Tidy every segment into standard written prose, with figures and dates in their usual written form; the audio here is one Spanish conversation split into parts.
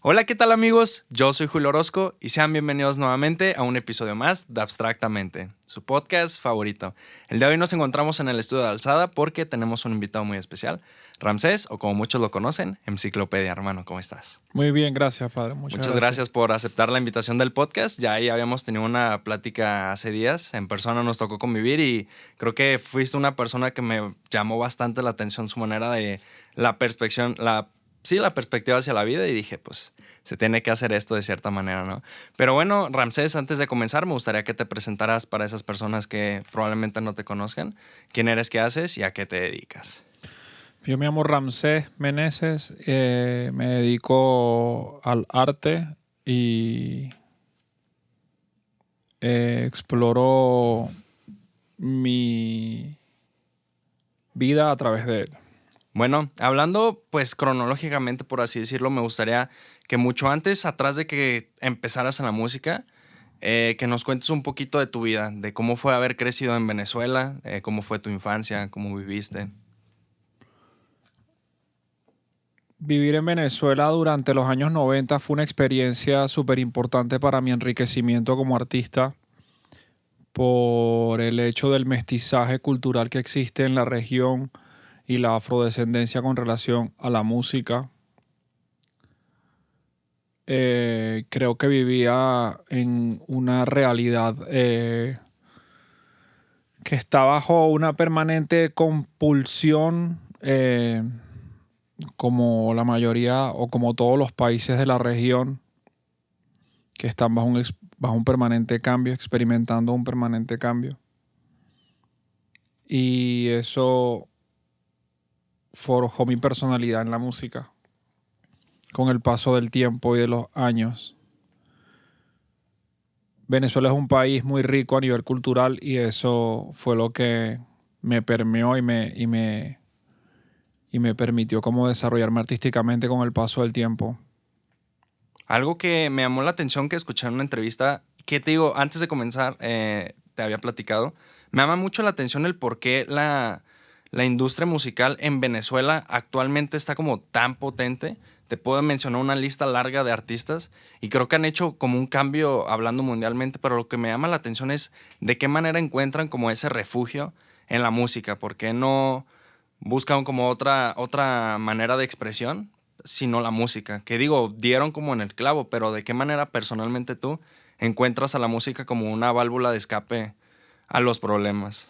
Hola, ¿qué tal amigos? Yo soy Julio Orozco y sean bienvenidos nuevamente a un episodio más de Abstractamente, su podcast favorito. El día de hoy nos encontramos en el estudio de Alzada porque tenemos un invitado muy especial, Ramsés, o como muchos lo conocen, Enciclopedia. Hermano, ¿cómo estás? Muy bien, gracias, padre. Muchas gracias por aceptar la invitación del podcast. Ya ahí habíamos tenido una plática hace días. En persona nos tocó convivir y creo que fuiste una persona que me llamó bastante la atención su manera de la perspectiva, la perspectiva hacia la vida y dije, pues se tiene que hacer esto de cierta manera, ¿no? Pero bueno, Ramsés, antes de comenzar, me gustaría que te presentaras para esas personas que probablemente no te conozcan. ¿Quién eres, qué haces y a qué te dedicas? Yo me llamo Ramsés Meneses, me dedico al arte y exploro mi vida a través de él. Bueno, hablando pues cronológicamente, por así decirlo, me gustaría que mucho antes, atrás de que empezaras en la música, que nos cuentes un poquito de tu vida, de cómo fue haber crecido en Venezuela, cómo fue tu infancia, cómo viviste. Vivir en Venezuela durante los años 90 fue una experiencia súper importante para mi enriquecimiento como artista por el hecho del mestizaje cultural que existe en la región y la afrodescendencia con relación a la música. Creo que vivía en una realidad que está bajo una permanente compulsión, como la mayoría o como todos los países de la región que están bajo un permanente cambio, experimentando un permanente cambio. Y eso forjó mi personalidad en la música con el paso del tiempo y de los años. Venezuela es un país muy rico a nivel cultural y eso fue lo que me permeó y me permitió como desarrollarme artísticamente con el paso del tiempo. Algo que me llamó la atención que escuché en una entrevista, que te digo, antes de comenzar, te había platicado, me llama mucho la atención el por qué la industria musical en Venezuela actualmente está como tan potente. Te puedo mencionar una lista larga de artistas y creo que han hecho como un cambio hablando mundialmente, pero lo que me llama la atención es de qué manera encuentran como ese refugio en la música, por qué no buscan como otra manera de expresión, sino la música. Que digo, dieron como en el clavo, pero ¿de qué manera personalmente tú encuentras a la música como una válvula de escape a los problemas?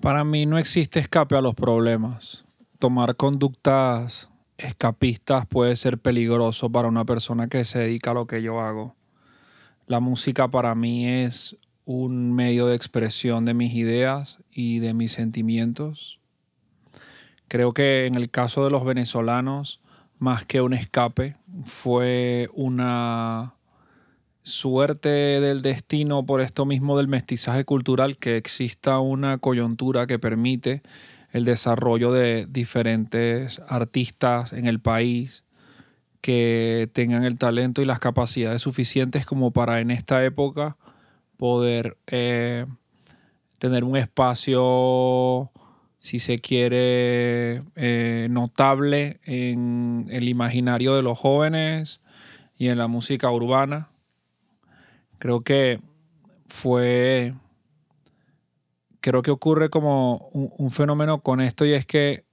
Para mí no existe escape a los problemas. Tomar conductas escapistas puede ser peligroso para una persona que se dedica a lo que yo hago. La música para mí es un medio de expresión de mis ideas y de mis sentimientos. Creo que en el caso de los venezolanos, más que un escape, fue una suerte del destino por esto mismo del mestizaje cultural, que exista una coyuntura que permite el desarrollo de diferentes artistas en el país que tengan el talento y las capacidades suficientes como para en esta época poder tener un espacio, si se quiere, notable en el imaginario de los jóvenes y en la música urbana. Creo que ocurre como un fenómeno con esto, y es que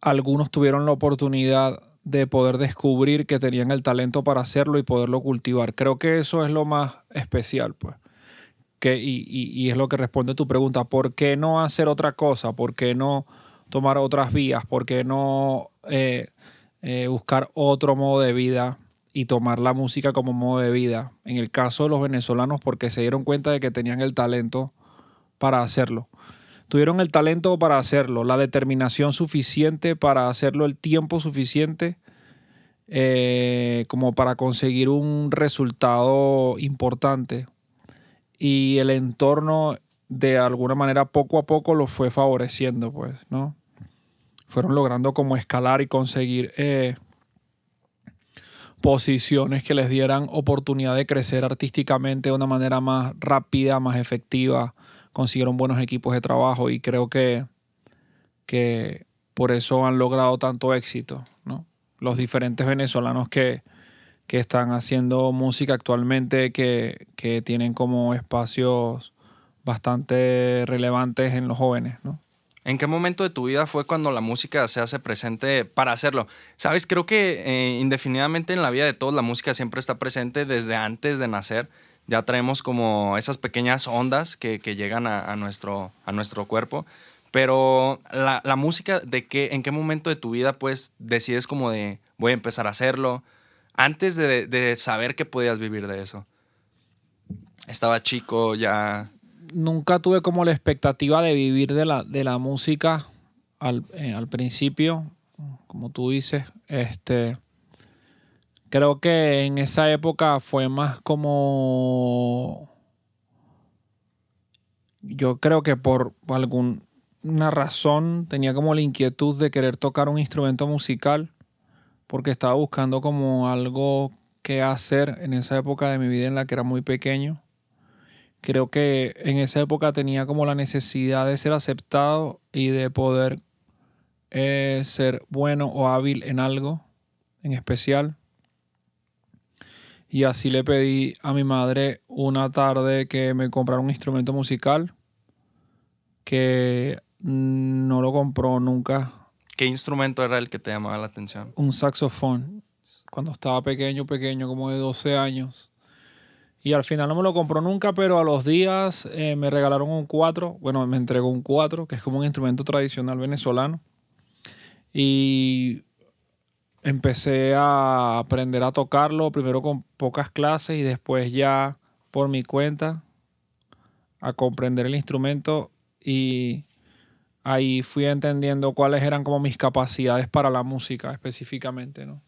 algunos tuvieron la oportunidad de poder descubrir que tenían el talento para hacerlo y poderlo cultivar. Creo que eso es lo más especial, pues. Y es lo que responde a tu pregunta. ¿Por qué no hacer otra cosa? ¿Por qué no tomar otras vías? ¿Por qué no buscar otro modo de vida y tomar la música como modo de vida? En el caso de los venezolanos, porque se dieron cuenta de que tenían el talento para hacerlo. Tuvieron el talento para hacerlo, la determinación suficiente para hacerlo, el tiempo suficiente como para conseguir un resultado importante. Y el entorno, de alguna manera, poco a poco lo fue favoreciendo, pues, ¿no? Fueron logrando como escalar y conseguir posiciones que les dieran oportunidad de crecer artísticamente de una manera más rápida, más efectiva. Consiguieron buenos equipos de trabajo y creo que por eso han logrado tanto éxito, ¿no? los diferentes venezolanos que están haciendo música actualmente, que tienen como espacios bastante relevantes en los jóvenes, ¿no? ¿En qué momento de tu vida fue cuando la música se hace presente para hacerlo? Sabes, creo que indefinidamente en la vida de todos la música siempre está presente desde antes de nacer. Ya traemos como esas pequeñas ondas que llegan a nuestro cuerpo. Pero la música, ¿en qué momento de tu vida pues decides como de voy a empezar a hacerlo? Antes de saber que podías vivir de eso. Estaba chico ya. Nunca tuve como la expectativa de vivir de la música al principio, como tú dices. Creo que en esa época fue más como... Yo creo que por alguna razón tenía como la inquietud de querer tocar un instrumento musical, porque estaba buscando como algo que hacer en esa época de mi vida en la que era muy pequeño. Creo que en esa época tenía como la necesidad de ser aceptado y de poder ser bueno o hábil en algo en especial. Y así le pedí a mi madre una tarde que me comprara un instrumento musical que no lo compró nunca. ¿Qué instrumento era el que te llamaba la atención? Un saxofón. Cuando estaba pequeño, como de 12 años. Y al final no me lo compró nunca, pero a los días me regalaron un 4. Bueno, me entregó un 4, que es como un instrumento tradicional venezolano. Y empecé a aprender a tocarlo, primero con pocas clases y después ya por mi cuenta a comprender el instrumento, y ahí fui entendiendo cuáles eran como mis capacidades para la música específicamente, ¿no?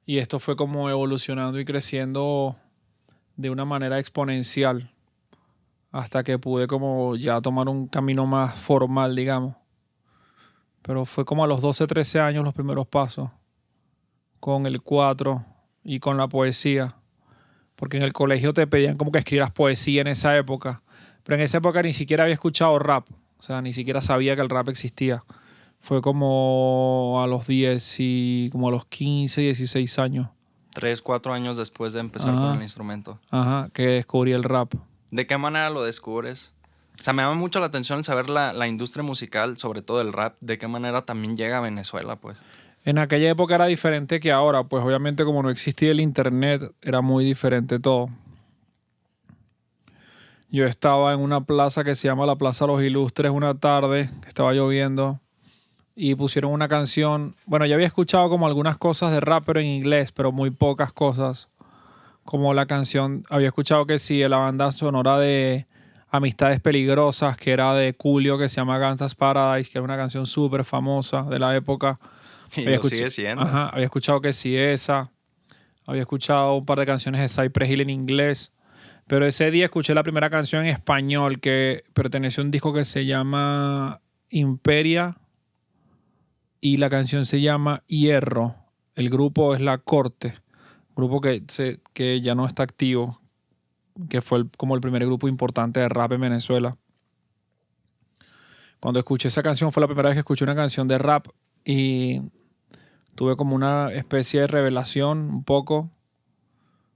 Y esto fue como evolucionando y creciendo de una manera exponencial hasta que pude como ya tomar un camino más formal, digamos. Pero fue como a los 12, 13 años los primeros pasos con el 4 y con la poesía. Porque en el colegio te pedían como que escribieras poesía en esa época. Pero en esa época ni siquiera había escuchado rap. O sea, ni siquiera sabía que el rap existía. Fue como a los 10 y como a los 15, 16 años. 3, 4 años después de empezar con el instrumento. Ajá, que descubrí el rap. ¿De qué manera lo descubres? O sea, me llama mucho la atención saber la industria musical, sobre todo el rap, de qué manera también llega a Venezuela, pues. En aquella época era diferente que ahora, pues obviamente como no existía el internet, era muy diferente todo. Yo estaba en una plaza que se llama la Plaza Los Ilustres una tarde, que estaba lloviendo, y pusieron una canción. Bueno, ya había escuchado como algunas cosas de rap, pero en inglés, pero muy pocas cosas. Como la canción, había escuchado que sí, la banda sonora de Amistades Peligrosas, que era de Coolio, que se llama Gangsta's Paradise, que era una canción súper famosa de la época. Y lo sigue siendo. Ajá, había escuchado que sí esa. Había escuchado un par de canciones de Cypress Hill en inglés. Pero ese día escuché la primera canción en español que perteneció a un disco que se llama Imperia. Y la canción se llama Hierro. El grupo es La Corte. Grupo que ya no está activo. Que fue como el primer grupo importante de rap en Venezuela. Cuando escuché esa canción fue la primera vez que escuché una canción de rap. Y tuve como una especie de revelación, un poco,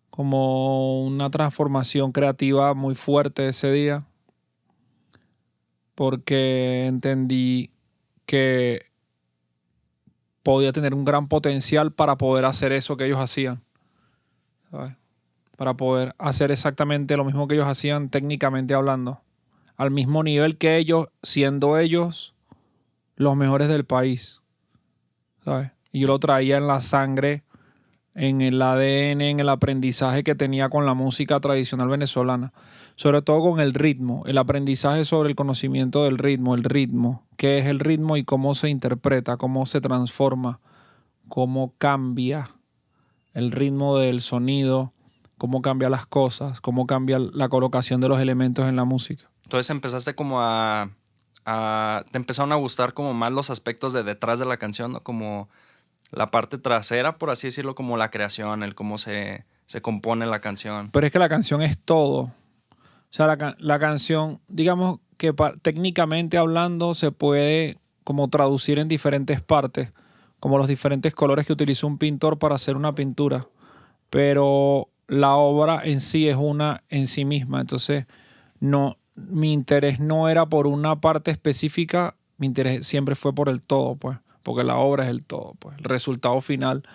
como una transformación creativa muy fuerte ese día, porque entendí que podía tener un gran potencial para poder hacer eso que ellos hacían, ¿sabes? Para poder hacer exactamente lo mismo que ellos hacían técnicamente hablando, al mismo nivel que ellos, siendo ellos los mejores del país, ¿sabes? Y yo lo traía en la sangre, en el ADN, en el aprendizaje que tenía con la música tradicional venezolana. Sobre todo con el ritmo, el aprendizaje sobre el conocimiento del ritmo, qué es el ritmo y cómo se interpreta, cómo se transforma, cómo cambia el ritmo del sonido, cómo cambia las cosas, cómo cambia la colocación de los elementos en la música. Entonces empezaste como te empezaron a gustar como más los aspectos de detrás de la canción, ¿no? Como la parte trasera, por así decirlo, como la creación, el cómo se compone la canción. Pero es que la canción es todo. O sea, la canción, digamos que técnicamente hablando, se puede como traducir en diferentes partes. como los diferentes colores que utiliza un pintor para hacer una pintura. Pero la obra en sí es una en sí misma. Entonces, no, mi interés no era por una parte específica, mi interés siempre fue por el todo, pues, porque la obra es el todo, pues, el resultado final.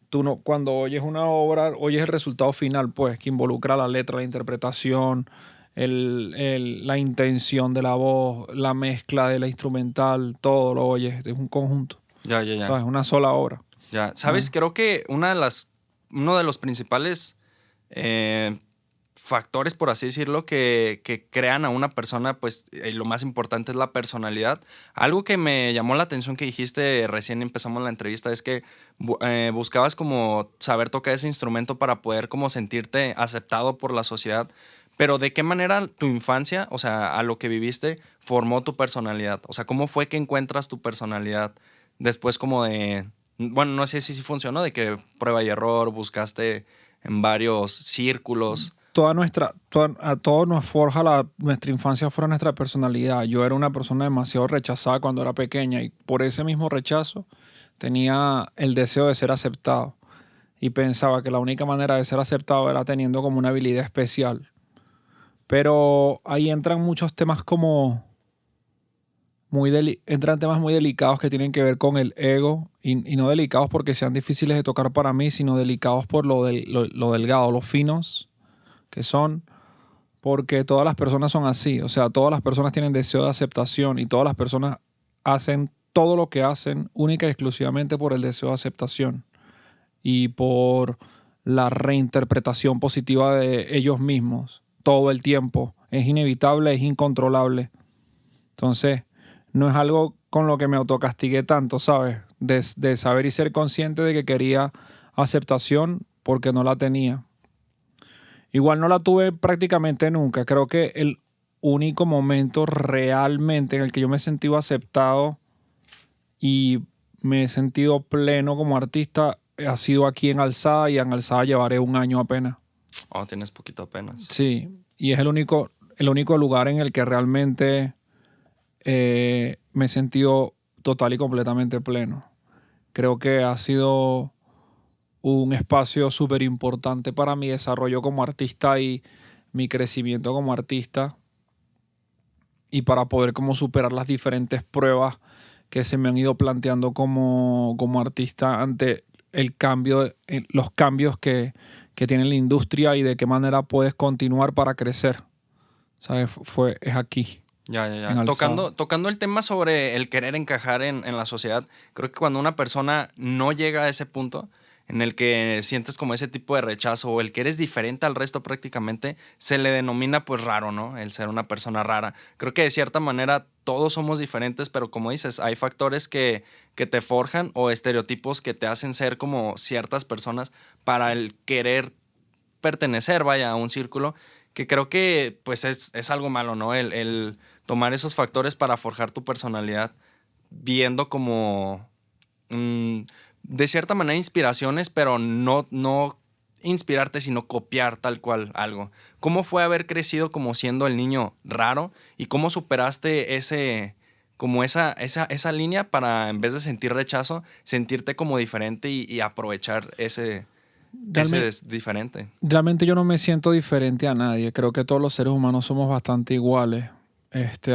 Tú no, cuando oyes una obra, oyes el resultado final, pues, que involucra la letra, la interpretación, la intención de la voz, la mezcla de la instrumental, todo lo oyes, es un conjunto, Ya, ya, ya. ¿sabes? Una sola obra. Ya, ¿sabes? Creo que uno de los principales factores, por así decirlo, que crean a una persona, pues lo más importante es la personalidad. Algo que me llamó la atención que dijiste recién empezamos la entrevista es que buscabas como saber tocar ese instrumento para poder como sentirte aceptado por la sociedad. Pero ¿de qué manera tu infancia, o sea, a lo que viviste, formó tu personalidad? O sea, ¿cómo fue que encuentras tu personalidad después como de... Bueno, no sé si sí funcionó, de que prueba y error, buscaste en varios círculos. A todos nos forja nuestra infancia, fuera nuestra personalidad. Yo era una persona demasiado rechazada cuando era pequeña y por ese mismo rechazo tenía el deseo de ser aceptado y pensaba que la única manera de ser aceptado era teniendo como una habilidad especial. Pero ahí entran muchos temas como entran temas muy delicados que tienen que ver con el ego y no delicados porque sean difíciles de tocar para mí, sino delicados por lo delgado, los finos que son, porque todas las personas son así. O sea, todas las personas tienen deseo de aceptación y todas las personas hacen todo lo que hacen única y exclusivamente por el deseo de aceptación y por la reinterpretación positiva de ellos mismos todo el tiempo. Es inevitable, es incontrolable. Entonces, no es algo con lo que me autocastigué tanto, ¿sabes? De saber y ser consciente de que quería aceptación porque no la tenía. Igual no la tuve prácticamente nunca. Creo que el único momento realmente en el que yo me he sentido aceptado y me he sentido pleno como artista ha sido aquí en Alzada, y en Alzada llevaré 1 año apenas. Oh, tienes poquito apenas. Sí, y es el único lugar en el que realmente me he sentido total y completamente pleno. Creo que ha sido un espacio súper importante para mi desarrollo como artista y mi crecimiento como artista y para poder como superar las diferentes pruebas que se me han ido planteando como artista ante los cambios que tiene la industria y de qué manera puedes continuar para crecer. ¿Sabes? Es aquí. Ya, ya, ya. Tocando el tema sobre el querer encajar en la sociedad, creo que cuando una persona no llega a ese punto en el que sientes como ese tipo de rechazo o el que eres diferente al resto prácticamente, se le denomina pues raro, ¿no? El ser una persona rara. Creo que de cierta manera todos somos diferentes, pero como dices, hay factores que te forjan o estereotipos que te hacen ser como ciertas personas para el querer pertenecer, vaya, a un círculo, que creo que pues es algo malo, ¿no? El tomar esos factores para forjar tu personalidad, viendo como de cierta manera inspiraciones, pero no inspirarte, sino copiar tal cual algo. ¿Cómo fue haber crecido como siendo el niño raro y cómo superaste esa línea para, en vez de sentir rechazo, sentirte como diferente y aprovechar ese es diferente? Realmente yo no me siento diferente a nadie. Creo que todos los seres humanos somos bastante iguales.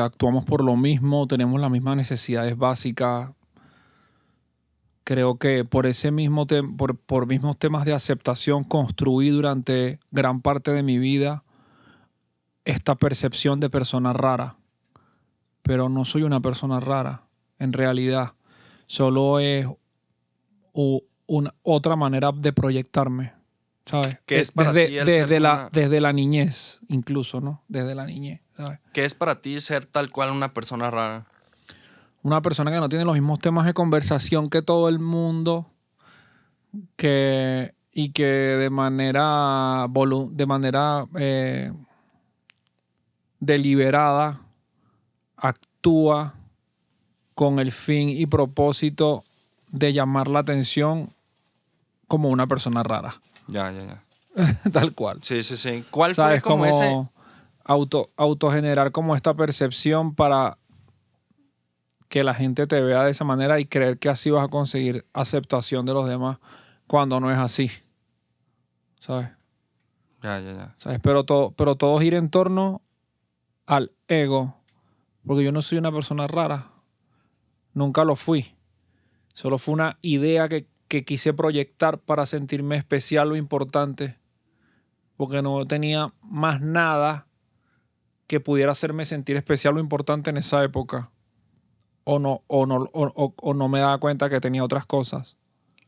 Actuamos por lo mismo, tenemos las mismas necesidades básicas. Creo que por mismos temas de aceptación construí durante gran parte de mi vida esta percepción de persona rara. Pero no soy una persona rara, en realidad. Solo es otra manera de proyectarme, ¿sabes? ¿Qué es para ti el ser desde la niñez, incluso, ¿no? Desde la niñez, ¿sabes? ¿Qué es para ti ser tal cual una persona rara? Una persona que no tiene los mismos temas de conversación que todo el mundo, y que de manera deliberada actúa con el fin y propósito de llamar la atención como una persona rara. Ya, ya, ya. Tal cual. Sí, sí, sí. ¿Cuál ¿Sabes? fue como ese? Autogenerar como esta percepción para que la gente te vea de esa manera y creer que así vas a conseguir aceptación de los demás cuando no es así. ¿Sabes? Ya. ¿Sabes? Pero todo gira en torno al ego. Porque yo no soy una persona rara. Nunca lo fui. Solo fue una idea que quise proyectar para sentirme especial o importante. Porque no tenía más nada que pudiera hacerme sentir especial o importante en esa época. O no me daba cuenta que tenía otras cosas.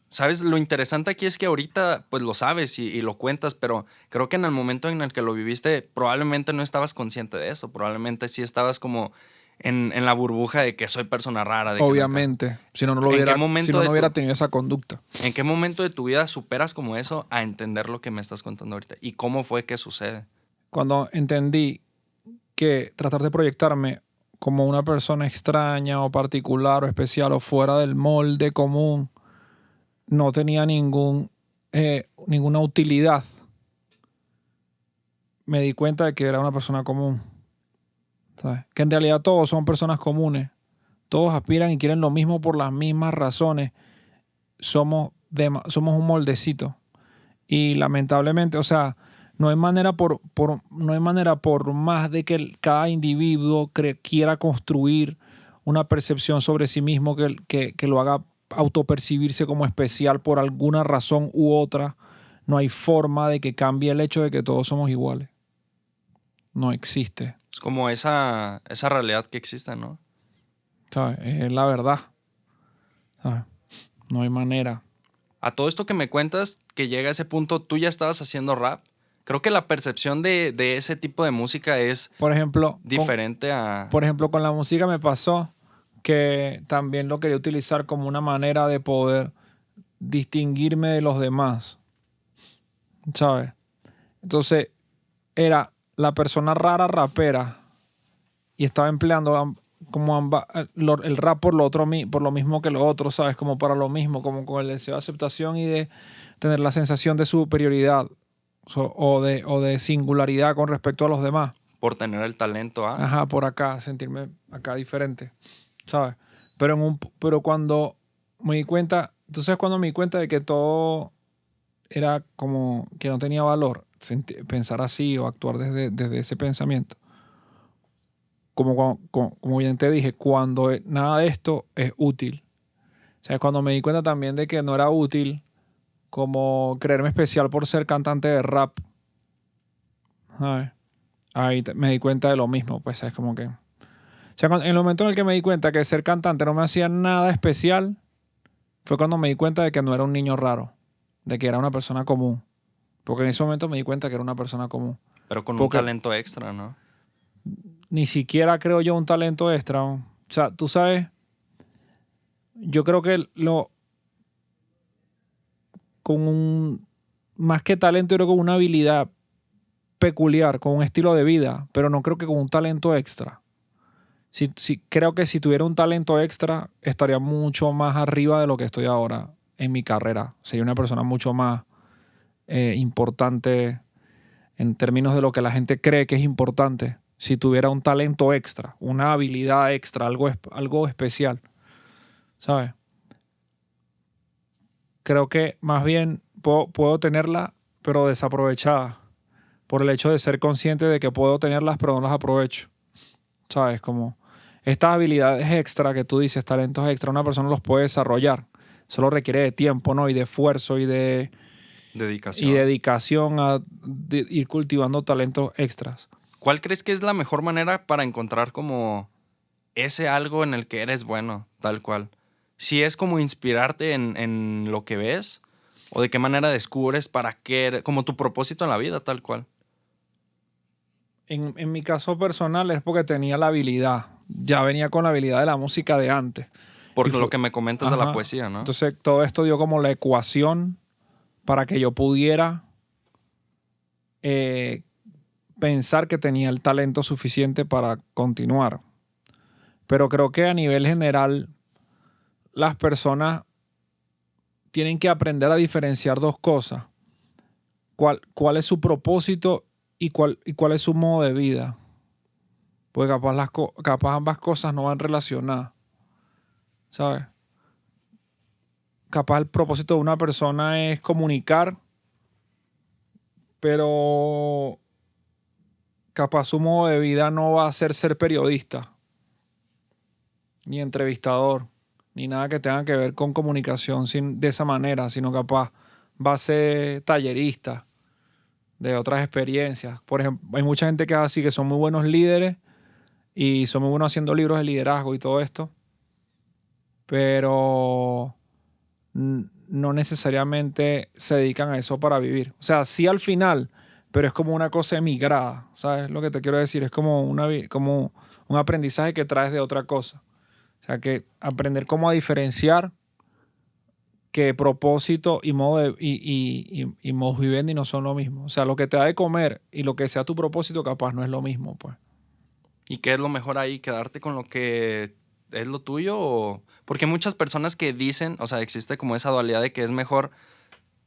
¿Sabes? Lo interesante aquí es que ahorita pues lo sabes y lo cuentas, pero creo que en el momento en el que lo viviste probablemente no estabas consciente de eso. Probablemente sí estabas como en la burbuja de que soy persona rara. De Obviamente. Si no, no hubiera tenido esa conducta. ¿En qué momento de tu vida superas como eso a entender lo que me estás contando ahorita? ¿Y cómo fue que sucede? Cuando entendí que tratar de proyectarme como una persona extraña o particular o especial o fuera del molde común no tenía ninguna utilidad, me di cuenta de que era una persona común. ¿Sabes? Que en realidad todos son personas comunes. Todos aspiran y quieren lo mismo por las mismas razones. Somos un moldecito. Y lamentablemente, o sea, no hay manera por más de que cada individuo quiera construir una percepción sobre sí mismo que lo haga autopercibirse como especial por alguna razón u otra. No hay forma de que cambie el hecho de que todos somos iguales. No existe. Es como esa realidad que existe, ¿no? ¿Sabes? Es la verdad. ¿Sabes? No hay manera. A todo esto que me cuentas, que llega a ese punto, tú ya estabas haciendo rap. Creo que la percepción de ese tipo de música es, por ejemplo, diferente a... Por ejemplo, con la música me pasó que también lo quería utilizar como una manera de poder distinguirme de los demás. ¿Sabes? Entonces, era la persona rara rapera y estaba empleando el rap por lo mismo que lo otro, ¿sabes? Como para lo mismo, como con el deseo de aceptación y de tener la sensación de superioridad o de singularidad con respecto a los demás. Por tener el talento, ¿ah? Ajá, por acá, sentirme acá diferente, ¿sabes? Pero cuando me di cuenta, entonces cuando me di cuenta de que todo era como que no tenía valor, pensar así o actuar desde ese pensamiento, como bien te dije, cuando nada de esto es útil. O sea, cuando me di cuenta también de que no era útil como creerme especial por ser cantante de rap, ¿sabes? Ahí me di cuenta de lo mismo, pues es como que... O sea, en el momento en el que me di cuenta que ser cantante no me hacía nada especial, fue cuando me di cuenta de que no era un niño raro, de que era una persona común. Porque en ese momento me di cuenta que era una persona común. Pero con un talento extra, ¿no? Ni siquiera creo yo un talento extra. O sea, tú sabes, yo creo que más que talento, yo creo que con una habilidad peculiar, con un estilo de vida, pero no creo que con un talento extra. Creo que si tuviera un talento extra, estaría mucho más arriba de lo que estoy ahora en mi carrera. Sería una persona mucho más importante en términos de lo que la gente cree que es importante. Si tuviera un talento extra, una habilidad extra, algo especial, ¿sabes? Creo que más bien puedo tenerla, pero desaprovechada, por el hecho de ser consciente de que puedo tenerlas, pero no las aprovecho. ¿Sabes? Como estas habilidades extra que tú dices, talentos extra, una persona los puede desarrollar. Solo requiere de tiempo, ¿no? Y de esfuerzo y de dedicación a ir cultivando talentos extras. ¿Cuál crees que es la mejor manera para encontrar como ese algo en el que eres bueno, tal cual? Si es como inspirarte en lo que ves, o de qué manera descubres para qué, como tu propósito en la vida, tal cual. En mi caso personal es porque tenía la habilidad. Ya venía con la habilidad de la música de antes. Porque lo que me comentas de la poesía, ¿no? Entonces todo esto dio como la ecuación para que yo pudiera pensar que tenía el talento suficiente para continuar. Pero creo que a nivel general las personas tienen que aprender a diferenciar dos cosas. ¿Cuál es su propósito y cuál es su modo de vida? Porque capaz ambas cosas no van relacionadas. ¿sabes? Capaz el propósito de una persona es comunicar, pero capaz su modo de vida no va a ser periodista, ni entrevistador, ni nada que tenga que ver con comunicación de esa manera, sino capaz va a ser tallerista de otras experiencias. Por ejemplo, hay mucha gente que es así, que son muy buenos líderes y son muy buenos haciendo libros de liderazgo y todo esto, pero no necesariamente se dedican a eso para vivir. O sea, sí al final, pero es como una cosa emigrada, ¿sabes lo que te quiero decir? Es como un aprendizaje que traes de otra cosa. O sea, que aprender cómo a diferenciar que propósito y modus vivendi no son lo mismo. O sea, lo que te da de comer y lo que sea tu propósito capaz no es lo mismo, pues. ¿Y qué es lo mejor ahí? ¿Quedarte con lo que es lo tuyo? Porque hay muchas personas que dicen, o sea, existe como esa dualidad de que es mejor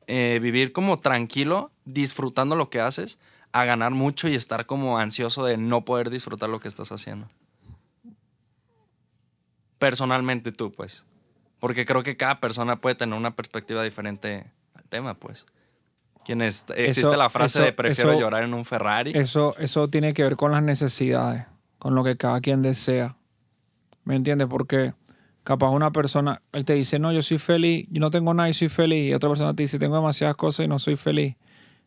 vivir como tranquilo, disfrutando lo que haces, a ganar mucho y estar como ansioso de no poder disfrutar lo que estás haciendo. Personalmente tú, pues. Porque creo que cada persona puede tener una perspectiva diferente al tema, pues. Existe la frase de prefiero llorar en un Ferrari. Eso tiene que ver con las necesidades, con lo que cada quien desea. ¿Me entiendes? Porque capaz una persona, él te dice, no, yo soy feliz, yo no tengo nada y soy feliz. Y otra persona te dice, tengo demasiadas cosas y no soy feliz.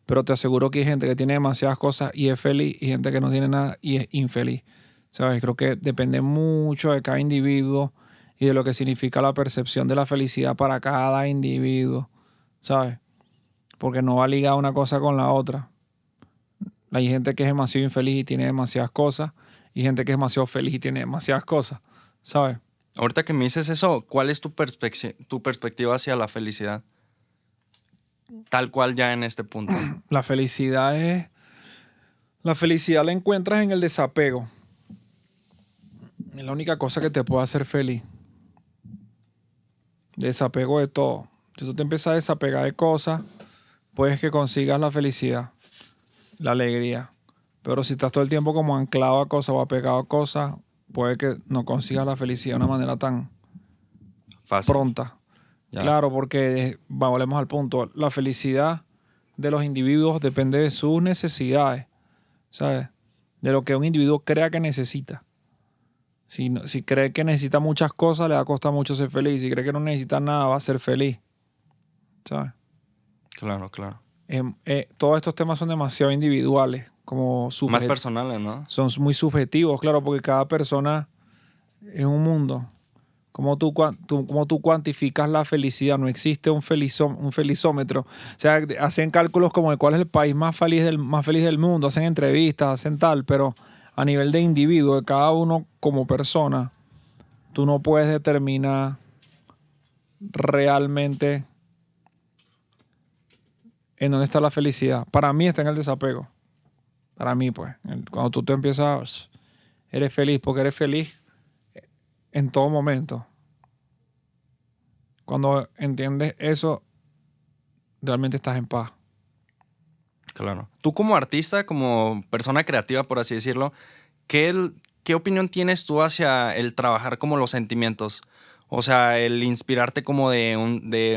Pero te aseguro que hay gente que tiene demasiadas cosas y es feliz y gente que no tiene nada y es infeliz. ¿Sabes? Creo que depende mucho de cada individuo y de lo que significa la percepción de la felicidad para cada individuo. ¿Sabes? Porque no va ligada una cosa con la otra. Hay gente que es demasiado infeliz y tiene demasiadas cosas y gente que es demasiado feliz y tiene demasiadas cosas. ¿Sabes? Ahorita que me dices eso, ¿cuál es tu perspectiva hacia la felicidad? Tal cual ya en este punto. La felicidad la encuentras en el desapego. Es la única cosa que te puede hacer feliz. Desapego de todo. Si tú te empiezas a desapegar de cosas, puedes que consigas la felicidad, la alegría. Pero si estás todo el tiempo como anclado a cosas o apegado a cosas, puede que no consigas la felicidad de una manera tan Fácil. pronta. Ya. Claro, porque volvemos al punto. La felicidad de los individuos depende de sus necesidades, ¿sabes? De lo que un individuo crea que necesita. Si cree que necesita muchas cosas, le va a costar mucho ser feliz. Si cree que no necesita nada, va a ser feliz, ¿sabes? Claro, claro. Todos estos temas son demasiado individuales, como Más personales, ¿no? son muy subjetivos, claro, porque cada persona es un mundo. ¿Cómo tú cuantificas la felicidad? No existe un felizómetro. O sea, hacen cálculos como de cuál es el país más feliz del mundo, hacen entrevistas, hacen tal, pero a nivel de individuo, de cada uno como persona, tú no puedes determinar realmente en dónde está la felicidad. Para mí está en el desapego. Para mí, pues. Cuando tú te empiezas, eres feliz, porque eres feliz en todo momento. Cuando entiendes eso, realmente estás en paz. Claro. Tú como artista, como persona creativa, por así decirlo, ¿qué opinión tienes tú hacia el trabajar como los sentimientos? O sea, el inspirarte como de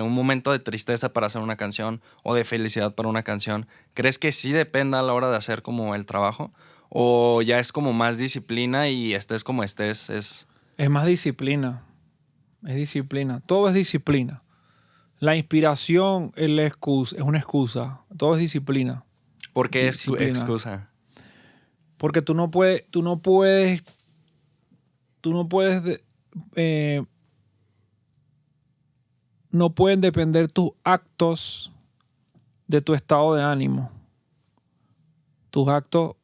un momento de tristeza para hacer una canción o de felicidad para una canción. ¿Crees que sí dependa a la hora de hacer como el trabajo? ¿O ya es como más disciplina y estés como estés? Es más disciplina. Es disciplina. Todo es disciplina. La inspiración es una excusa. Todo es disciplina. ¿Por qué es excusa? Porque tú no puedes no pueden depender tus actos de tu estado de ánimo. Tus actos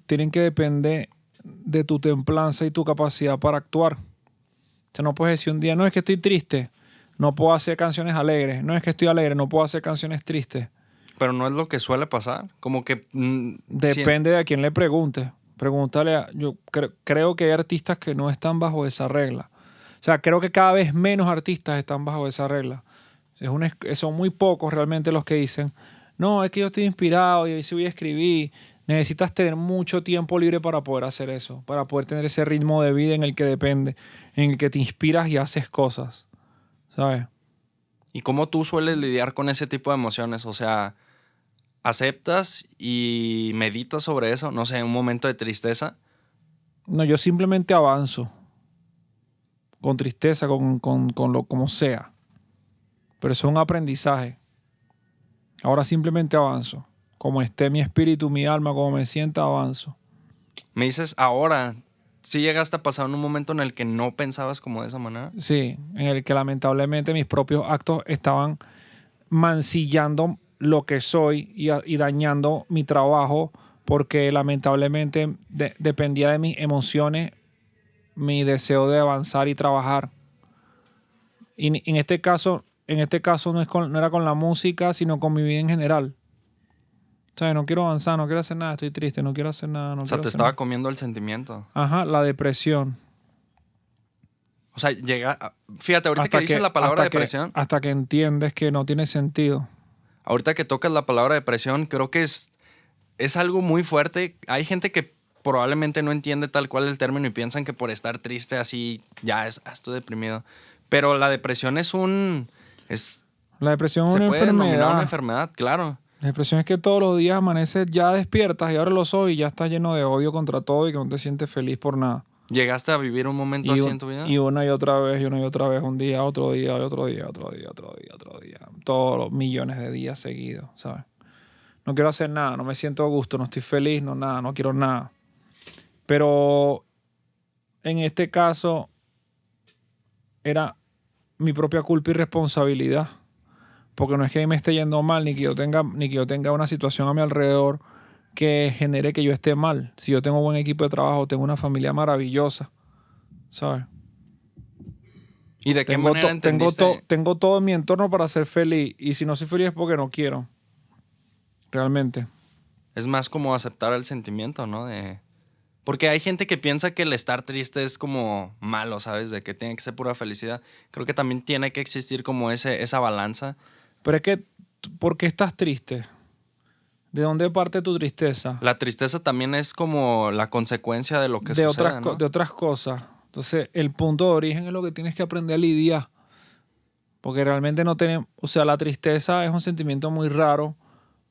tienen que depender de tu templanza y tu capacidad para actuar. O sea, no puedes decir un día, no es que estoy triste, no puedo hacer canciones alegres. No es que estoy alegre, no puedo hacer canciones tristes. Pero no es lo que suele pasar. Como que... Depende de a quién le pregunte. Pregúntale yo creo que hay artistas que no están bajo esa regla. O sea, creo que cada vez menos artistas están bajo esa regla. Son muy pocos realmente los que dicen, no, es que yo estoy inspirado y hoy sí voy a escribir Necesitas tener mucho tiempo libre para poder hacer eso, para poder tener ese ritmo de vida en el que depende, en el que te inspiras y haces cosas, ¿sabes? ¿Y cómo tú sueles lidiar con ese tipo de emociones? O sea, ¿aceptas y meditas sobre eso? No sé, un momento de tristeza. No, yo simplemente avanzo, con tristeza, con lo como sea. Pero eso es un aprendizaje. Ahora simplemente avanzo. Como esté mi espíritu, mi alma, como me sienta, avanzo. Me dices ahora, ¿sí llegaste a pasar en un momento en el que no pensabas como de esa manera? Sí, en el que lamentablemente mis propios actos estaban mancillando lo que soy y dañando mi trabajo porque lamentablemente dependía de mis emociones, mi deseo de avanzar y trabajar. Y en este caso no era con la música, sino con mi vida en general. O sea, no quiero avanzar, no quiero hacer nada, estoy triste, no quiero hacer nada, no O sea, quiero te hacer estaba nada. comiendo el sentimiento. Ajá, la depresión. O sea, fíjate, ahorita que dices la palabra depresión, Hasta que entiendes que no tiene sentido. ahorita que tocas la palabra depresión, creo que es algo muy fuerte. Hay gente que probablemente no entiende tal cual el término y piensan que por estar triste así, ya estoy deprimido. Pero la depresión La depresión es se una puede denominar una enfermedad. enfermedad, claro. La depresión es que todos los días amaneces, ya despiertas y ahora lo soy y ya estás lleno de odio contra todo y que no te sientes feliz por nada. ¿Llegaste a vivir un momento así en tu vida? Y una y otra vez, y una y otra vez, un día, otro día, otro día, otro día, otro día, otro día. Todos los millones de días seguidos, ¿sabes? No quiero hacer nada, no me siento a gusto, no estoy feliz, no nada, no quiero nada. Pero en este caso era mi propia culpa y responsabilidad. Porque no es que me esté yendo mal, ni que yo tenga una situación a mi alrededor que genere que yo esté mal. Si yo tengo buen equipo de trabajo, tengo una familia maravillosa, ¿sabes? ¿Y de qué manera entendiste? Tengo todo en mi entorno para ser feliz. Y si no soy feliz es porque no quiero. Realmente. Es más como aceptar el sentimiento, ¿no? Porque hay gente que piensa que el estar triste es como malo, ¿sabes? De que tiene que ser pura felicidad. Creo que también tiene que existir como esa balanza. Pero es que, ¿por qué estás triste? ¿De dónde parte tu tristeza? La tristeza también es como la consecuencia de lo que sucede, ¿no? De otras cosas. Entonces, el punto de origen es lo que tienes que aprender a lidiar. Porque realmente no tenemos... O sea, la tristeza es un sentimiento muy raro